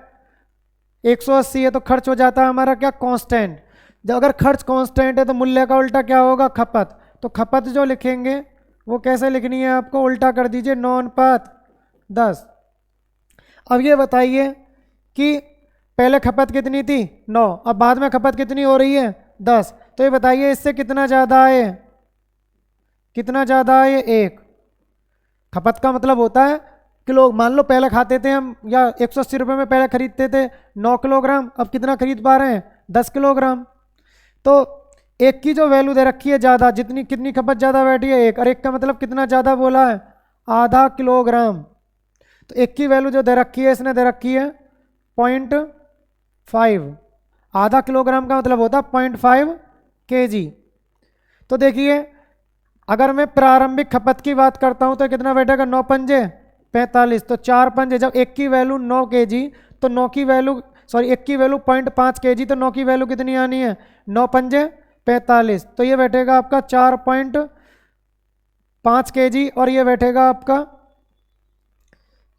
[SPEAKER 1] 180 है, तो खर्च हो जाता है हमारा क्या, कांस्टेंट। जब अगर खर्च कांस्टेंट है तो मूल्य का उल्टा क्या होगा, खपत। तो खपत जो लिखेंगे वो कैसे लिखनी है आपको, उल्टा कर दीजिए, 9/10। अब ये बताइए कि पहले खपत कितनी थी, 9, अब बाद में खपत कितनी हो रही है, 10। तो ये बताइए इससे कितना ज़्यादा है, 1। खपत का मतलब होता है किलो, मान लो पहले खाते थे हम, या 180 रुपये में पहले खरीदते थे 9 किलोग्राम, अब कितना खरीद पा रहे हैं, 10 किलोग्राम। तो 1 की जो वैल्यू दे रखी है ज़्यादा, कितनी खपत ज़्यादा बैठी है, 1, और 1 का मतलब कितना ज़्यादा बोला है, आधा किलोग्राम। तो 1 की वैल्यू जो दे रखी है इसने दे रखी है 0.5, आधा किलोग्राम का मतलब होता है 0.5 kg। तो देखिए अगर मैं प्रारंभिक खपत की बात करता हूं तो कितना बैठेगा, 9 पंजे 45। तो 4 पंजे, जब 1 की वैल्यू 9 kg तो 9 की वैल्यू, सॉरी 1 की वैल्यू 0.5 kg, तो 9 की वैल्यू कितनी आनी है? 9 पंजे 45। तो ये बैठेगा आपका 4.5 kg, और ये बैठेगा आपका,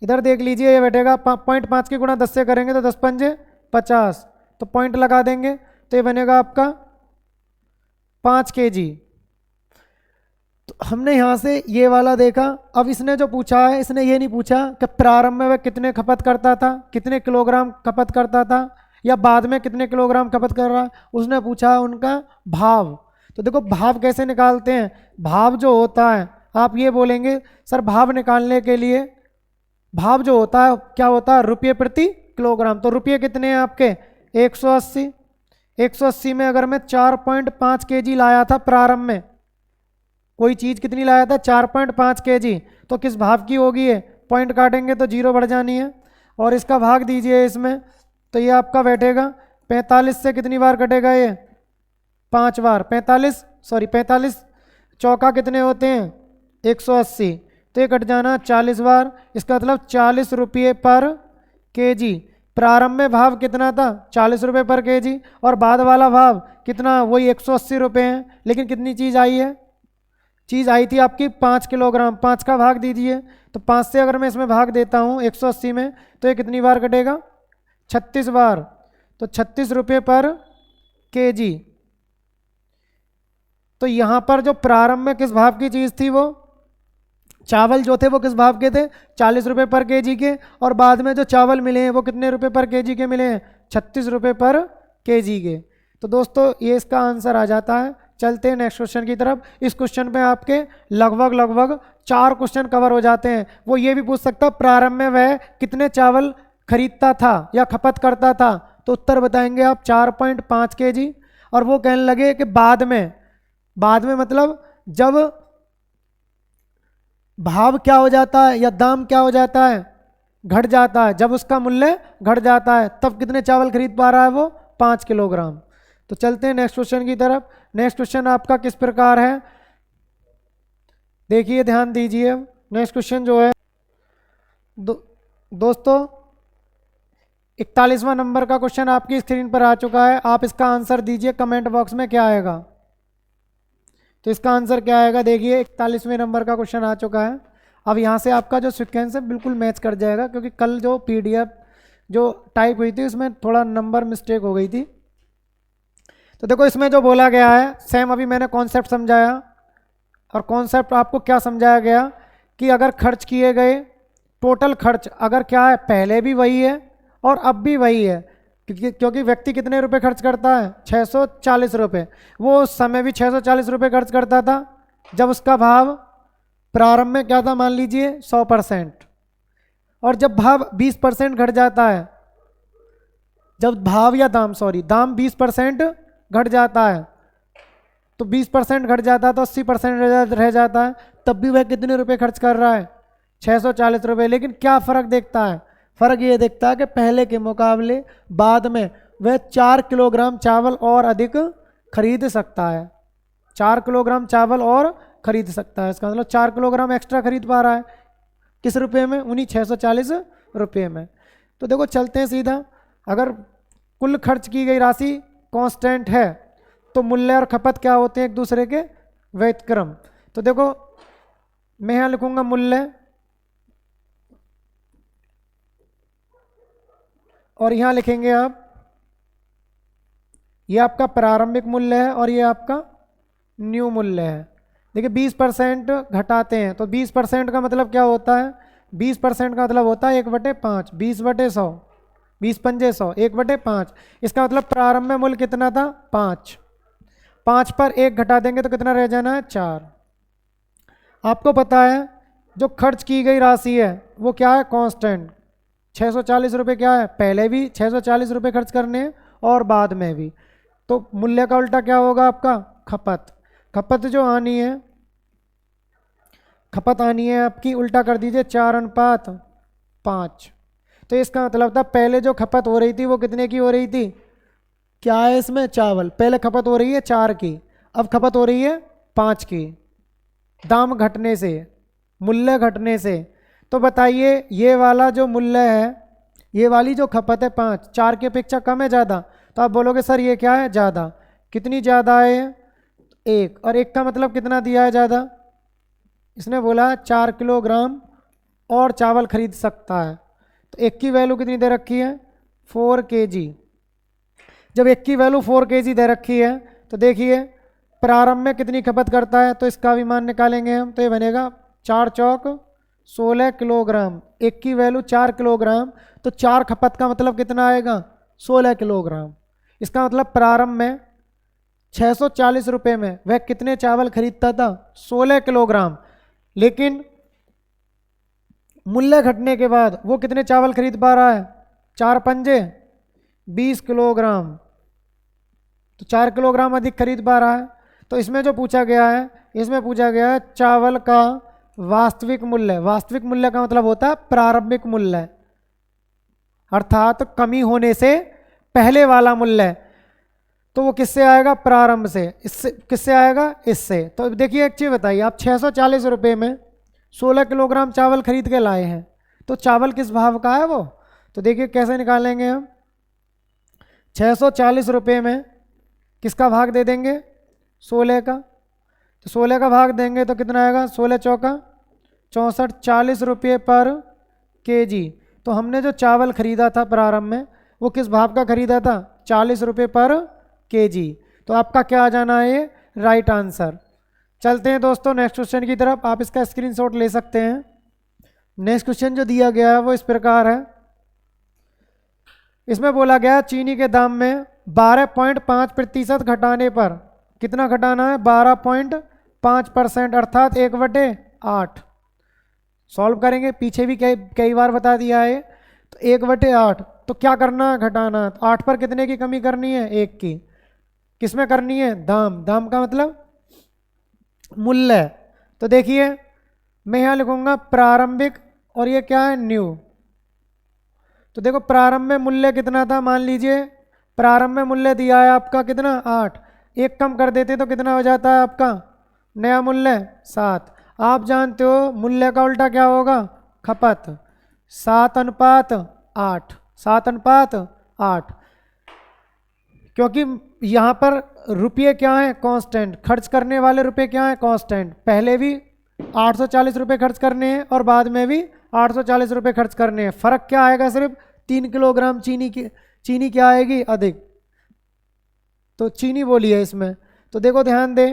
[SPEAKER 1] इधर देख लीजिए, ये बैठेगा 0.5 की गुणा 10 से करेंगे तो 10 पंजे 50, तो पॉइंट लगा देंगे तो ये बनेगा आपका 5 kg। तो हमने यहाँ से ये वाला देखा। अब इसने जो पूछा है, इसने ये नहीं पूछा कि प्रारंभ में वह कितने खपत करता था, कितने किलोग्राम खपत करता था, या बाद में कितने किलोग्राम खपत कर रहा है। उसने पूछा उनका भाव। तो देखो भाव कैसे निकालते हैं। भाव जो होता है, आप ये बोलेंगे सर भाव निकालने के लिए भाव जो होता है क्या होता है? रुपये प्रति किलोग्राम। तो रुपये कितने हैं आपके? 180। 180 में अगर मैं 4.5 kg लाया था प्रारंभ में, कोई चीज़ कितनी लाया था? 4.5 kg, तो किस भाव की होगी ये? पॉइंट काटेंगे तो 0 बढ़ जानी है, और इसका भाग दीजिए इसमें, तो ये आपका बैठेगा 45 से कितनी बार कटेगा ये? 5 बार। 45 चौका कितने होते हैं? 180, तो ये कट जाना 40 बार। इसका मतलब 40 रुपये पर kg। प्रारंभ में भाव कितना था? 40 रुपये पर kg, और बाद वाला भाव कितना? वही 180 रुपये है। लेकिन कितनी चीज़ आई है? चीज़ आई थी आपकी 5 किलोग्राम। 5 का भाग दीजिए, तो 5 से अगर मैं इसमें भाग देता हूँ 180 में, तो ये कितनी बार कटेगा? 36 बार। तो 36 रुपये पर kg। तो यहाँ पर जो प्रारंभ में किस भाव की चीज़ थी, वो चावल जो थे वो किस भाव के थे? 40 रुपये पर kg के, और बाद में जो चावल मिले हैं वो कितने रुपये पर kg के मिले हैं? 36 रुपये पर kg के। तो दोस्तों ये इसका आंसर आ जाता है। चलते हैं नेक्स्ट क्वेश्चन की तरफ। इस क्वेश्चन पे आपके लगभग 4 क्वेश्चन कवर हो जाते हैं। वो ये भी पूछ सकता प्रारंभ में वह कितने चावल खरीदता था या खपत करता था, तो उत्तर बताएंगे आप 4.5 kg। और वो कहने लगे कि बाद में मतलब जब भाव क्या हो जाता है या दाम क्या हो जाता है? घट जाता है। जब उसका मूल्य घट जाता है तब कितने चावल खरीद पा रहा है वो? 5 किलोग्राम। तो चलते हैं नेक्स्ट क्वेश्चन की तरफ। नेक्स्ट क्वेश्चन आपका किस प्रकार है, देखिए ध्यान दीजिए। नेक्स्ट क्वेश्चन जो है दोस्तों 41वां नंबर का क्वेश्चन आपकी स्क्रीन पर आ चुका है। आप इसका आंसर दीजिए कमेंट बॉक्स में, क्या आएगा। तो इसका आंसर क्या आएगा? देखिए 41वें नंबर का क्वेश्चन आ चुका है। अब यहाँ से आपका जो सीक्वेंस है बिल्कुल मैच कर जाएगा, क्योंकि कल जो PDF जो टाइप हुई थी उसमें थोड़ा नंबर मिस्टेक हो गई थी। तो देखो इसमें जो बोला गया है, सेम अभी मैंने कॉन्सेप्ट समझाया, और कॉन्सेप्ट आपको क्या समझाया गया कि अगर खर्च किए गए टोटल खर्च अगर क्या है, पहले भी वही है और अब भी वही है, क्योंकि व्यक्ति कितने रुपए खर्च करता है? 640 रुपये। वो उस समय भी 640 रुपये खर्च करता था जब उसका भाव प्रारंभ में क्या था? मान लीजिए 100%। और जब भाव 20% घट जाता है, जब भाव या दाम 20% घट जाता है, तो 20% घट जाता है तो 80% रह जाता है, तब भी वह कितने रुपए खर्च कर रहा है? 640 रुपये। लेकिन क्या फ़र्क देखता है? फ़र्क ये देखता है कि पहले के मुकाबले बाद में वह 4 किलोग्राम चावल और अधिक खरीद सकता है। 4 किलोग्राम चावल और खरीद सकता है। इसका मतलब 4 किलोग्राम एक्स्ट्रा खरीद पा रहा है। किस रुपये में? उन्हीं 640 रुपये में। तो देखो चलते हैं सीधा। अगर कुल खर्च की गई राशि कांस्टेंट है तो मूल्य और खपत क्या होते हैं? एक दूसरे के व्यतिक्रम। तो देखो मैं यहाँ लिखूंगा मूल्य, और यहाँ लिखेंगे आप, ये आपका प्रारंभिक मूल्य है और ये आपका न्यू मूल्य है। देखिए 20% घटाते हैं तो 20% का मतलब क्या होता है? 20% का मतलब होता है 1/5, 20/100, 20 पंजे 100, 1/5। इसका मतलब प्रारंभ में मूल्य कितना था? 5। 5 पर 1 घटा देंगे तो कितना रह जाना है? 4। आपको पता है जो खर्च की गई राशि है वो क्या है? कांस्टेंट। 640 रुपये क्या है? पहले भी 640 रुपये खर्च करने हैं और बाद में भी। तो मूल्य का उल्टा क्या होगा आपका? खपत। खपत जो आनी है, खपत आनी है आपकी, उल्टा कर दीजिए 4:5। तो इसका मतलब था पहले जो खपत हो रही थी वो कितने की हो रही थी? क्या है इसमें? चावल। पहले खपत हो रही है 4 की, अब खपत हो रही है 5 की। दाम घटने से, मूल्य घटने से। तो बताइए ये वाला जो मूल्य है, ये वाली जो खपत है 5, 4 की अपेक्षा कम है ज़्यादा? तो आप बोलोगे सर ये क्या है, ज़्यादा। कितनी ज़्यादा है ये? 1। और 1 का मतलब कितना दिया है ज़्यादा? इसने बोला 4 किलोग्राम और चावल खरीद सकता है। तो 1 की वैल्यू कितनी दे रखी है? 4 kg। जब 1 की वैल्यू 4 kg दे रखी है तो देखिए प्रारंभ में कितनी खपत करता है, तो इसका भी मान निकालेंगे हम। तो ये बनेगा 4 चौक 16 किलोग्राम। 1 की वैल्यू 4 किलोग्राम, तो 4 खपत का मतलब कितना आएगा? 16 किलोग्राम। इसका मतलब प्रारंभ में 640 रुपये में वह कितने चावल खरीदता था? 16 किलोग्राम। लेकिन मूल्य घटने के बाद वो कितने चावल खरीद पा रहा है? 4 पंजे 20 किलोग्राम। तो 4 किलोग्राम अधिक खरीद पा रहा है। तो इसमें जो पूछा गया है, इसमें पूछा गया है चावल का वास्तविक मूल्य। वास्तविक मूल्य का मतलब होता है प्रारंभिक मूल्य, अर्थात कमी होने से पहले वाला मूल्य। तो वो किससे आएगा? प्रारंभ से। इससे किससे आएगा? इससे। तो देखिए एक चीज़ बताइए, आप 640 रुपये में 16 किलोग्राम चावल खरीद के लाए हैं, तो चावल किस भाव का है वो? तो देखिए कैसे निकालेंगे हम। 640 रुपये में किसका भाग दे देंगे? 16 का। तो 16 का भाग देंगे तो कितना आएगा? 16 चौका 64, 40 रुपये पर kg। तो हमने जो चावल खरीदा था प्रारंभ में वो किस भाव का खरीदा था? 40 रुपये पर kg। तो आपका क्या आ जाना है? ये राइट आंसर। चलते हैं दोस्तों नेक्स्ट क्वेश्चन की तरफ। आप इसका स्क्रीनशॉट ले सकते हैं। नेक्स्ट क्वेश्चन जो दिया गया है वो इस प्रकार है। इसमें बोला गया चीनी के दाम में 12.5% घटाने पर कितना घटाना है? 12.5%, अर्थात 1/8। सॉल्व करेंगे, पीछे भी कई बार बता दिया है। तो 1/8 तो क्या करना है? घटाना। तो 8 पर कितने की कमी करनी है? 1 की। किसमें करनी है? दाम। दाम का मतलब मूल्य। तो देखिए मैं यहाँ लिखूंगा प्रारंभिक और ये क्या है? न्यू। तो देखो प्रारंभ में मूल्य कितना था? मान लीजिए प्रारंभ में मूल्य दिया है आपका कितना? 8। 1 कम कर देते तो कितना हो जाता है आपका नया मूल्य? 7। आप जानते हो मूल्य का उल्टा क्या होगा? खपत। 7:8। 7:8। क्योंकि यहाँ पर रुपये क्या है? कांस्टेंट। खर्च करने वाले रुपये क्या है? कांस्टेंट। पहले भी 840 रुपये खर्च करने हैं और बाद में भी 840 रुपये खर्च करने हैं। फर्क क्या आएगा? सिर्फ 3 किलोग्राम चीनी क्या आएगी? अधिक। तो चीनी बोली है इसमें। तो देखो ध्यान दे,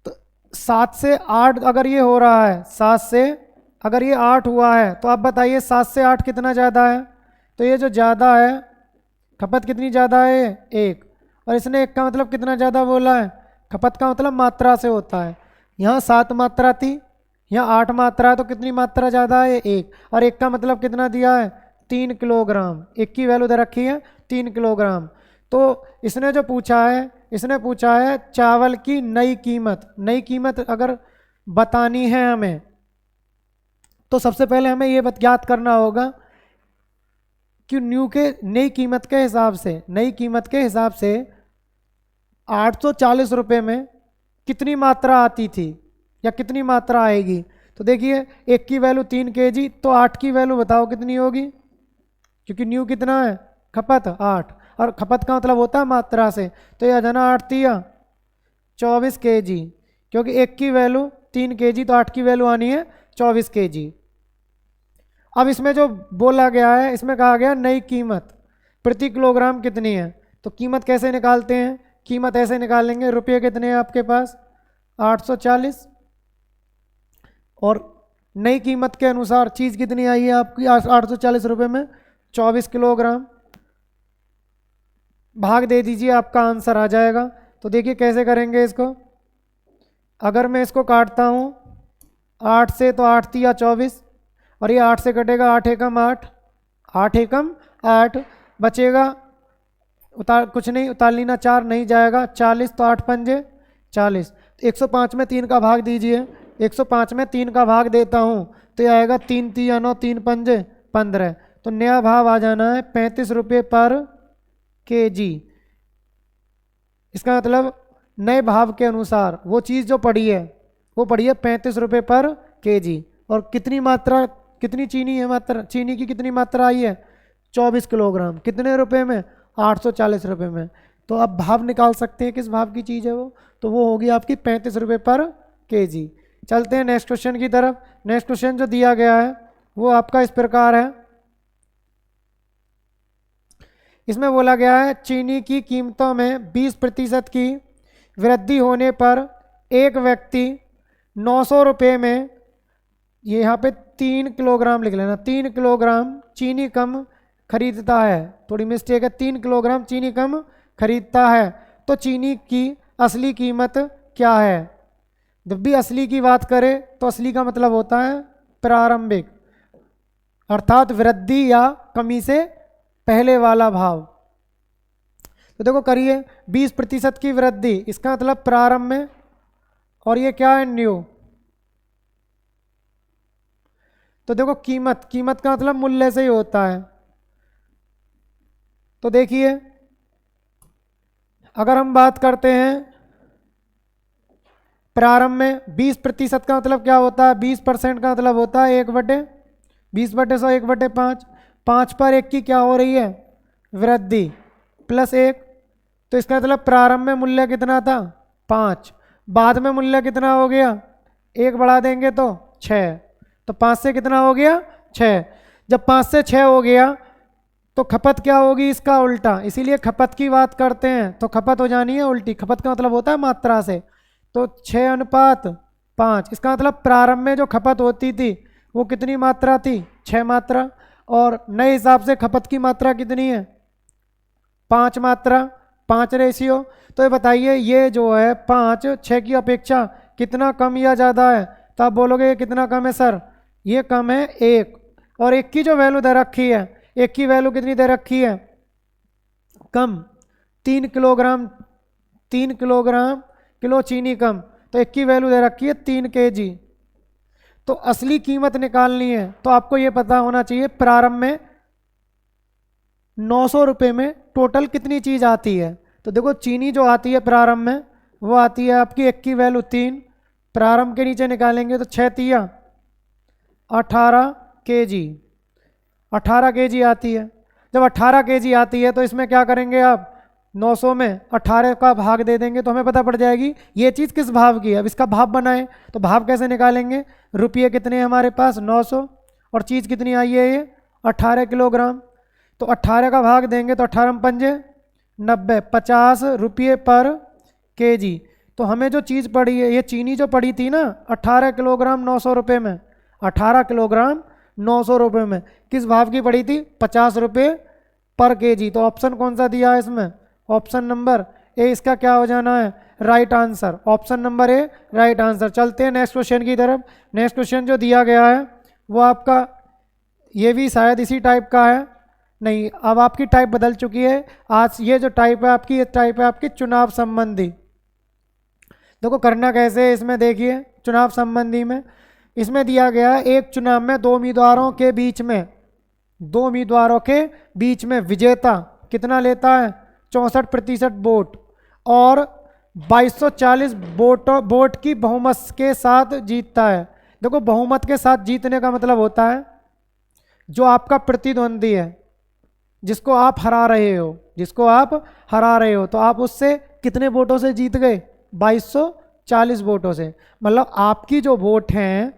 [SPEAKER 1] तो 7 से 8 अगर ये हो रहा है, 7 से अगर ये 8 हुआ है, तो आप बताइए 7 से 8 कितना ज़्यादा है? तो ये जो ज़्यादा है खपत कितनी ज़्यादा है? 1। और इसने 1 का मतलब कितना ज़्यादा बोला है? खपत का मतलब मात्रा से होता है। यहाँ 7 मात्रा थी, यहाँ 8 मात्रा है, तो कितनी मात्रा ज़्यादा है? 1। और 1 का मतलब कितना दिया है? 3 किलोग्राम। 1 की वैल्यू दे रखी है 3 किलोग्राम। तो इसने जो पूछा है, इसने पूछा है चावल की नई कीमत। नई कीमत अगर बतानी है हमें तो सबसे पहले हमें ये ज्ञात करना होगा कि न्यू के नई कीमत के हिसाब से, नई कीमत के हिसाब से 840 रुपये में कितनी मात्रा आती थी या कितनी मात्रा आएगी। तो देखिए 1 की वैल्यू 3 kg, तो 8 की वैल्यू बताओ कितनी होगी? क्योंकि न्यू कितना है? खपत 8, और खपत का मतलब होता है मात्रा से। तो ये आ जाना 8 तिया 24 kg, क्योंकि 1 की वैल्यू 3 kg, तो 8 की वैल्यू आनी है 24 kg। अब इसमें जो बोला गया है, इसमें कहा गया नई कीमत प्रति किलोग्राम कितनी है। तो कीमत कैसे निकालते हैं? कीमत ऐसे निकालेंगे, रुपये कितने हैं आपके पास? 840, और नई कीमत के अनुसार चीज़ कितनी आई है आपकी 840 रुपये में? 24 किलोग्राम। भाग दे दीजिए, आपका आंसर आ जाएगा। तो देखिए कैसे करेंगे इसको। अगर मैं इसको काटता हूँ 8 से, तो 8 तिया 24, और ये 8 से कटेगा 8 एकम 8, 8 एकम 8, बचेगा कुछ नहीं, उतारलीना 4 नहीं जाएगा, 40, तो 8 पंजे 40। 105 में 3 का भाग दीजिए। 105 में 3 का भाग देता हूँ तो ये आएगा 3 तिया 9, 3 पंजे 15। तो नया भाव आ जाना है 35 रुपये पर kg। इसका मतलब नए भाव के अनुसार वो चीज़ जो पड़ी है वो पड़ी है 35 रुपये पर kg। और कितनी मात्रा, कितनी चीनी है, मात्रा चीनी की कितनी मात्रा आई है 24 किलोग्राम। कितने रुपए में? 840 रुपये में। तो आप भाव निकाल सकते हैं किस भाव की चीज़ है वो, तो वो होगी आपकी 35 रुपये पर केजी। चलते हैं नेक्स्ट क्वेश्चन की तरफ। नेक्स्ट क्वेश्चन जो दिया गया है वो आपका इस प्रकार है। इसमें बोला गया है चीनी की कीमतों में 20% की वृद्धि होने पर एक व्यक्ति 900 रुपये में, ये यहाँ पे 3 किलोग्राम लिख लेना, 3 किलोग्राम चीनी कम खरीदता है। थोड़ी मिस्टेक है, 3 किलोग्राम चीनी कम खरीदता है। तो चीनी की असली कीमत क्या है? जब भी असली की बात करें तो असली का मतलब होता है प्रारंभिक, अर्थात वृद्धि या कमी से पहले वाला भाव। तो देखो करिए 20% की वृद्धि, इसका मतलब प्रारंभ में, और ये क्या है न्यू। तो देखो कीमत, कीमत का मतलब मूल्य से ही होता है। तो देखिए अगर हम बात करते हैं प्रारंभ में 20% का मतलब क्या होता है? 20% का मतलब होता है 1/20/100 1/5। 5 पर 1 की क्या हो रही है? वृद्धि, प्लस 1। तो इसका मतलब प्रारंभ में मूल्य कितना था? 5। बाद में मूल्य कितना हो गया? 1 बढ़ा देंगे तो 6। तो 5 से कितना हो गया? 6। जब 5 से 6 हो गया तो खपत क्या होगी? इसका उल्टा। इसीलिए खपत की बात करते हैं तो खपत हो जानी है उल्टी। खपत का मतलब होता है मात्रा से। तो 6:5। इसका मतलब प्रारंभ में जो खपत होती थी वो कितनी मात्रा थी? 6 मात्रा। और नए हिसाब से खपत की मात्रा कितनी है? 5 मात्रा, 5 रेशियो। तो ये बताइए ये जो है 5 6 की अपेक्षा कितना कम या ज़्यादा है? तो आप बोलोगे ये कितना कम है सर? ये कम है 1। और 1 की जो वैल्यू दे रखी है, 1 की वैल्यू कितनी दे रखी है? कम, 3 किलोग्राम, 3 किलोग्राम किलो चीनी कम। तो 1 की वैल्यू दे रखी है 3 kg। तो असली कीमत निकालनी है तो आपको ये पता होना चाहिए प्रारंभ में 900 रुपये में टोटल कितनी चीज़ आती है। तो देखो चीनी जो आती है प्रारंभ में वो आती है आपकी 1 की वैल्यू 3, प्रारंभ के नीचे निकालेंगे तो 6 तिया 18 kg, 18 kg आती है। जब 18 kg आती है तो इसमें क्या करेंगे आप? 900 में 18 का भाग दे देंगे तो हमें पता पड़ जाएगी ये चीज़ किस भाव की है। अब इसका भाव बनाएं तो भाव कैसे निकालेंगे? रुपये कितने हैं हमारे पास? 900। और चीज़ कितनी आई है? ये 18 किलोग्राम। तो 18 का भाग देंगे तो 18 में 5 90, 50 रुपये पर kg। तो हमें जो चीज़ पड़ी है, ये चीनी जो पड़ी थी ना 18 किलोग्राम 900 रुपये में, 18 किलोग्राम 900 रुपये में किस भाव की पड़ी थी? 50 रुपये पर kg। तो ऑप्शन कौन सा दिया है इसमें? ऑप्शन नंबर ए इसका क्या हो जाना है? Right answer. Option number A right answer. चलते हैं नेक्स्ट क्वेश्चन की तरफ। नेक्स्ट क्वेश्चन जो दिया गया है वो आपका, ये भी शायद इसी टाइप का है। नहीं, अब आपकी टाइप बदल चुकी है। आज ये जो टाइप है आपकी, ये टाइप है आपकी चुनाव संबंधी। देखो करना कैसे है इसमें, देखिए चुनाव संबंधी में इसमें दिया गया है एक चुनाव में 2 उम्मीदवारों के बीच में, 2 उम्मीदवारों के बीच में विजेता कितना लेता है? 64% वोट और 2240 वोट की बहुमत के साथ जीतता है। देखो बहुमत के साथ जीतने का मतलब होता है जो आपका प्रतिद्वंदी है, जिसको आप हरा रहे हो, जिसको आप हरा रहे हो, तो आप उससे कितने वोटों से जीत गए? 2240 वोटों से। मतलब आपकी जो वोट हैं,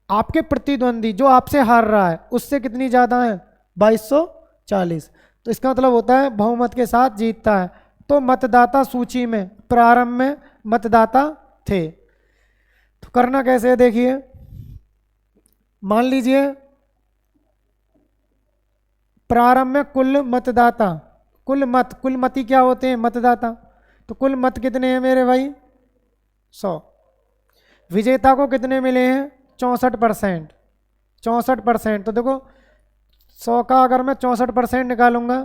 [SPEAKER 1] आपके प्रतिद्वंदी जो आपसे हार रहा है उससे कितनी ज़्यादा है? 2240। तो इसका मतलब होता है बहुमत के साथ जीतता है। तो मतदाता सूची में प्रारंभ में मतदाता थे। तो करना कैसे है देखिए, मान लीजिए प्रारंभ में कुल मतदाता, कुल मती क्या होते हैं? मतदाता। तो कुल मत कितने हैं मेरे भाई? 100। विजेता को कितने मिले हैं? 64%। 64%। तो देखो 100 का अगर मैं 64% निकालूंगा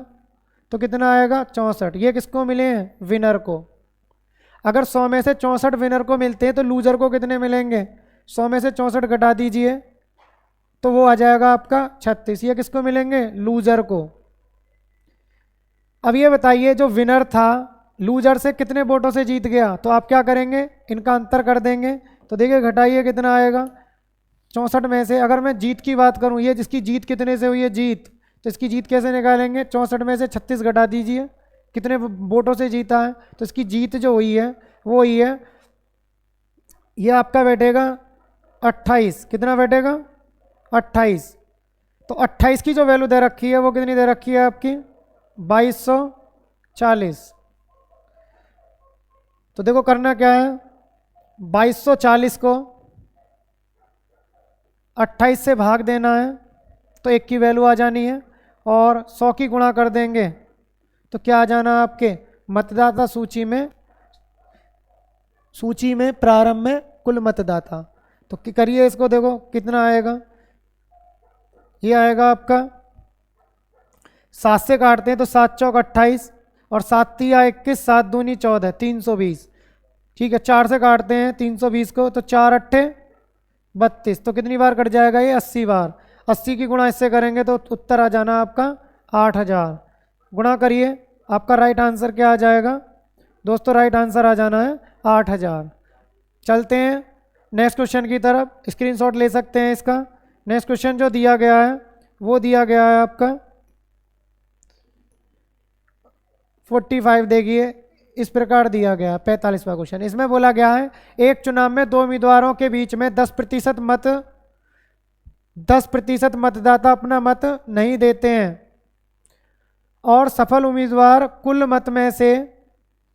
[SPEAKER 1] तो कितना आएगा? 64। ये किसको मिले हैं? विनर को। अगर 100 में से 64 विनर को मिलते हैं तो लूजर को कितने मिलेंगे? 100 में से 64 घटा दीजिए तो वो आ जाएगा आपका 36। ये किसको मिलेंगे? लूजर को। अब ये बताइए जो विनर था लूजर से कितने वोटों से जीत गया? तो आप क्या करेंगे? इनका अंतर कर देंगे। तो देखिए घटाइए कितना आएगा? 64 में से अगर मैं जीत की बात करूं, ये जिसकी जीत कितने से हुई है जीत, तो इसकी जीत कैसे निकालेंगे? 64 में से 36 घटा दीजिए, कितने वोटों से जीता है, तो इसकी जीत जो हुई है वो हुई है, ये आपका बैठेगा 28। कितना बैठेगा? 28। तो 28 की जो वैल्यू दे रखी है वो कितनी दे रखी है आपकी? 2240। तो देखो करना क्या है, 2240 को 28 से भाग देना है तो 1 की वैल्यू आ जानी है, और 100 की गुणा कर देंगे तो क्या आ जाना आपके मतदाता सूची में प्रारंभ में कुल मतदाता। तो करिए इसको, देखो कितना आएगा, ये आएगा आपका 7 से काटते हैं तो 7 चौक 28 और 7 तिया 21, 7 दूनी 14, 320। ठीक है, 4 से काटते हैं 320 को तो 4 अट्ठे 32। तो कितनी बार कट जाएगा ये? 80 बार। 80 की गुणा इससे करेंगे तो उत्तर आ जाना आपका 8000। गुणा करिए, आपका राइट आंसर क्या आ जाएगा दोस्तों? राइट आंसर आ जाना है 8000। चलते हैं नेक्स्ट क्वेश्चन की तरफ, स्क्रीनशॉट ले सकते हैं इसका। नेक्स्ट क्वेश्चन जो दिया गया है वो दिया गया है आपका 45, देखिए इस प्रकार दिया गया 45वां क्वेश्चन। इसमें बोला गया है एक चुनाव में 2 उम्मीदवारों के बीच में 10% मतदाता अपना मत नहीं देते हैं और सफल उम्मीदवार कुल मत में से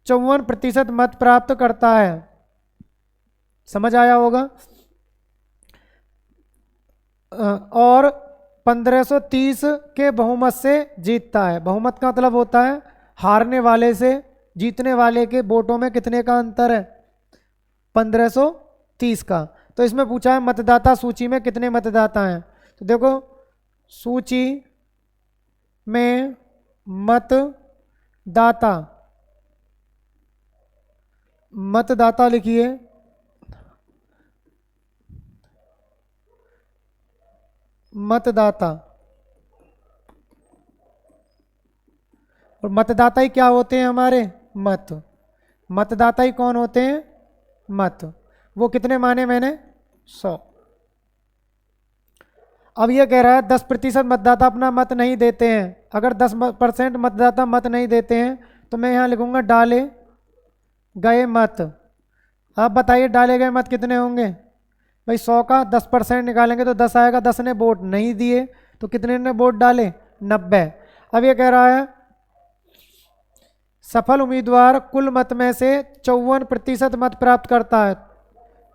[SPEAKER 1] 54% मत प्राप्त करता है। समझ आया होगा? और 1530 के बहुमत से जीतता है। बहुमत का मतलब होता है हारने वाले से जीतने वाले के वोटों में कितने का अंतर है? 1530 का। तो इसमें पूछा है मतदाता सूची में कितने मतदाता हैं। तो देखो सूची में मतदाता लिखिए, मतदाता। और मतदाता ही क्या होते हैं हमारे? मतदाता ही कौन होते हैं? मत। वो कितने माने मैंने? 100। अब ये कह रहा है 10% मतदाता अपना मत नहीं देते हैं। अगर 10% मतदाता मत नहीं देते हैं तो मैं यहाँ लिखूंगा डाले गए मत। आप बताइए डाले गए मत कितने होंगे भाई? 100 का 10% निकालेंगे तो 10 आएगा। 10 ने वोट नहीं दिए तो कितने ने वोट डाले? 90। अब ये कह रहा है सफल उम्मीदवार कुल मत में से 54% मत प्राप्त करता है।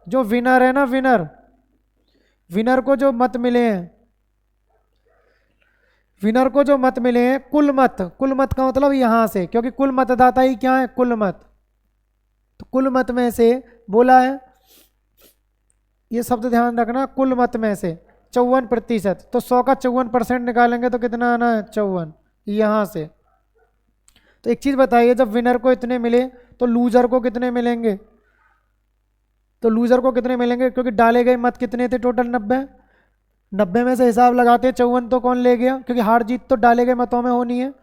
[SPEAKER 1] जो विनर है ना, विनर को जो मत मिले हैं, विनर को जो मत मिले हैं कुल मत का मतलब यहां से, क्योंकि कुल मतदाता ही क्या है? कुल मत। तो कुल मत में से बोला है, ये शब्द ध्यान रखना, कुल मत में से 54%। तो 100 का 54% निकालेंगे तो कितना आना है? 54 यहां से। तो एक चीज बताइए, जब विनर को इतने मिले तो लूजर को कितने मिलेंगे? तो लूजर को कितने मिलेंगे? क्योंकि डाले गए मत कितने थे टोटल? 90 में से हिसाब लगाते हैं 54 तो कौन ले गया? क्योंकि हार जीत तो डाले गए मतों में होनी है।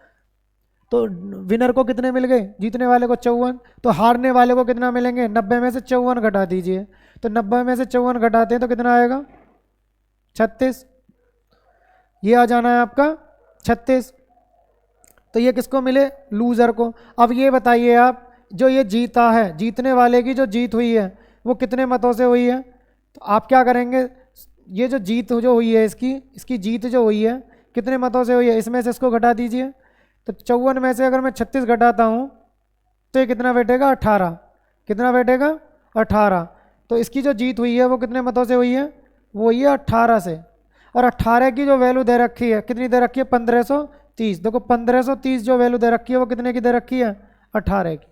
[SPEAKER 1] तो विनर को कितने मिल गए? जीतने वाले को 54। तो हारने वाले को कितना मिलेंगे? 90 में से 54 घटा दीजिए। तो 90 में से 54 घटाते हैं तो कितना आएगा? 36। ये आ जाना है आपका 36। तो ये किसको मिले? लूजर को। अब ये बताइए आप, जो ये जीता है, जीतने वाले की जो जीत हुई है वो कितने मतों से हुई है? तो आप क्या करेंगे, ये जो जीत जो हुई है इसकी जीत जो हुई है कितने मतों से हुई है? इसमें से इसको घटा दीजिए। तो 54 में से अगर मैं 36 घटाता हूँ तो ये कितना बैठेगा? 18। कितना बैठेगा? 18। तो इसकी जो जीत हुई है वो कितने मतों से हुई है? वो हुई है 18 से। और 18 की जो वैल्यू दे रखी है, कितनी दे रखी है? 1530। देखो 1530 जो वैल्यू दे रखी है वो कितने की दे रखी है? 18 की।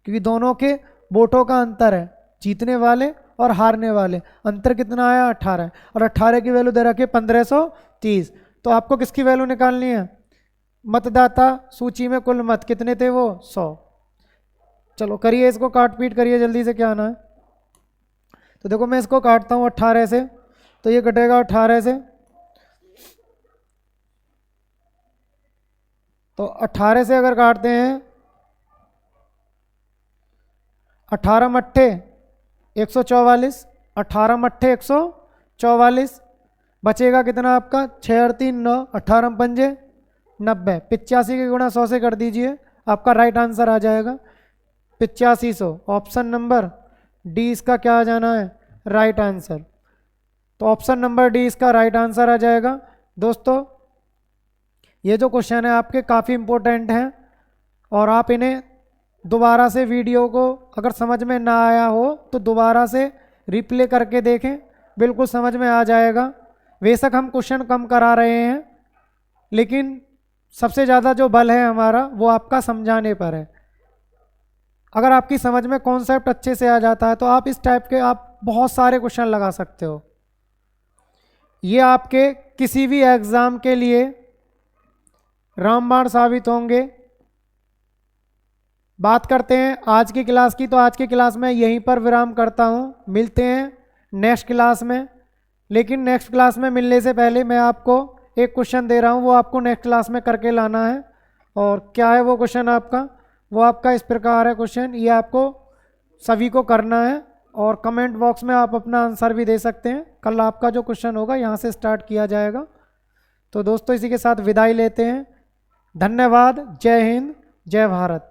[SPEAKER 1] क्योंकि दोनों के वोटों का अंतर है, जीतने वाले और हारने वाले, अंतर कितना आया? 18। और 18 की वैल्यू दे रखी है 1530। तो आपको किसकी वैल्यू निकालनी है? मतदाता सूची में कुल मत कितने थे? वो 100। चलो करिए इसको, काट पीट करिए जल्दी से, क्या आना है। तो देखो मैं इसको काटता हूँ 18 से, तो ये कटेगा 18 से। तो 18 से अगर काटते हैं, 18 मट्ठे 144, 18 मट्ठे 144। 44, बचेगा कितना आपका 6 और 3 9, 18 पंजे 90, 85 के गुणा 100 से कर दीजिए, आपका राइट आंसर आ जाएगा 8500। ऑप्शन नंबर डी इसका क्या आ जाना है, राइट आंसर। तो ऑप्शन नंबर डी इसका राइट आंसर आ जाएगा। दोस्तों ये जो क्वेश्चन है आपके काफ़ी इंपॉर्टेंट हैं और आप इन्हें दोबारा से वीडियो को अगर समझ में ना आया हो तो दोबारा से रिप्ले करके देखें, बिल्कुल समझ में आ जाएगा। बेशक हम क्वेश्चन कम करा रहे हैं लेकिन सबसे ज़्यादा जो बल है हमारा वो आपका समझाने पर है। अगर आपकी समझ में कॉन्सेप्ट अच्छे से आ जाता है तो आप इस टाइप के आप बहुत सारे क्वेश्चन लगा सकते हो। ये आपके किसी भी एग्ज़ाम के लिए रामबाण साबित होंगे। बात करते हैं आज की क्लास की, तो आज की क्लास में यहीं पर विराम करता हूँ। मिलते हैं नेक्स्ट क्लास में, लेकिन नेक्स्ट क्लास में मिलने से पहले मैं आपको एक क्वेश्चन दे रहा हूँ, वो आपको नेक्स्ट क्लास में करके लाना है। और क्या है वो क्वेश्चन आपका, वो आपका इस प्रकार है क्वेश्चन, ये आपको सभी को करना है और कमेंट बॉक्स में आप अपना आंसर भी दे सकते हैं। कल आपका जो क्वेश्चन होगा यहाँ से स्टार्ट किया जाएगा। तो दोस्तों इसी के साथ विदाई लेते हैं। धन्यवाद। जय हिंद, जय भारत।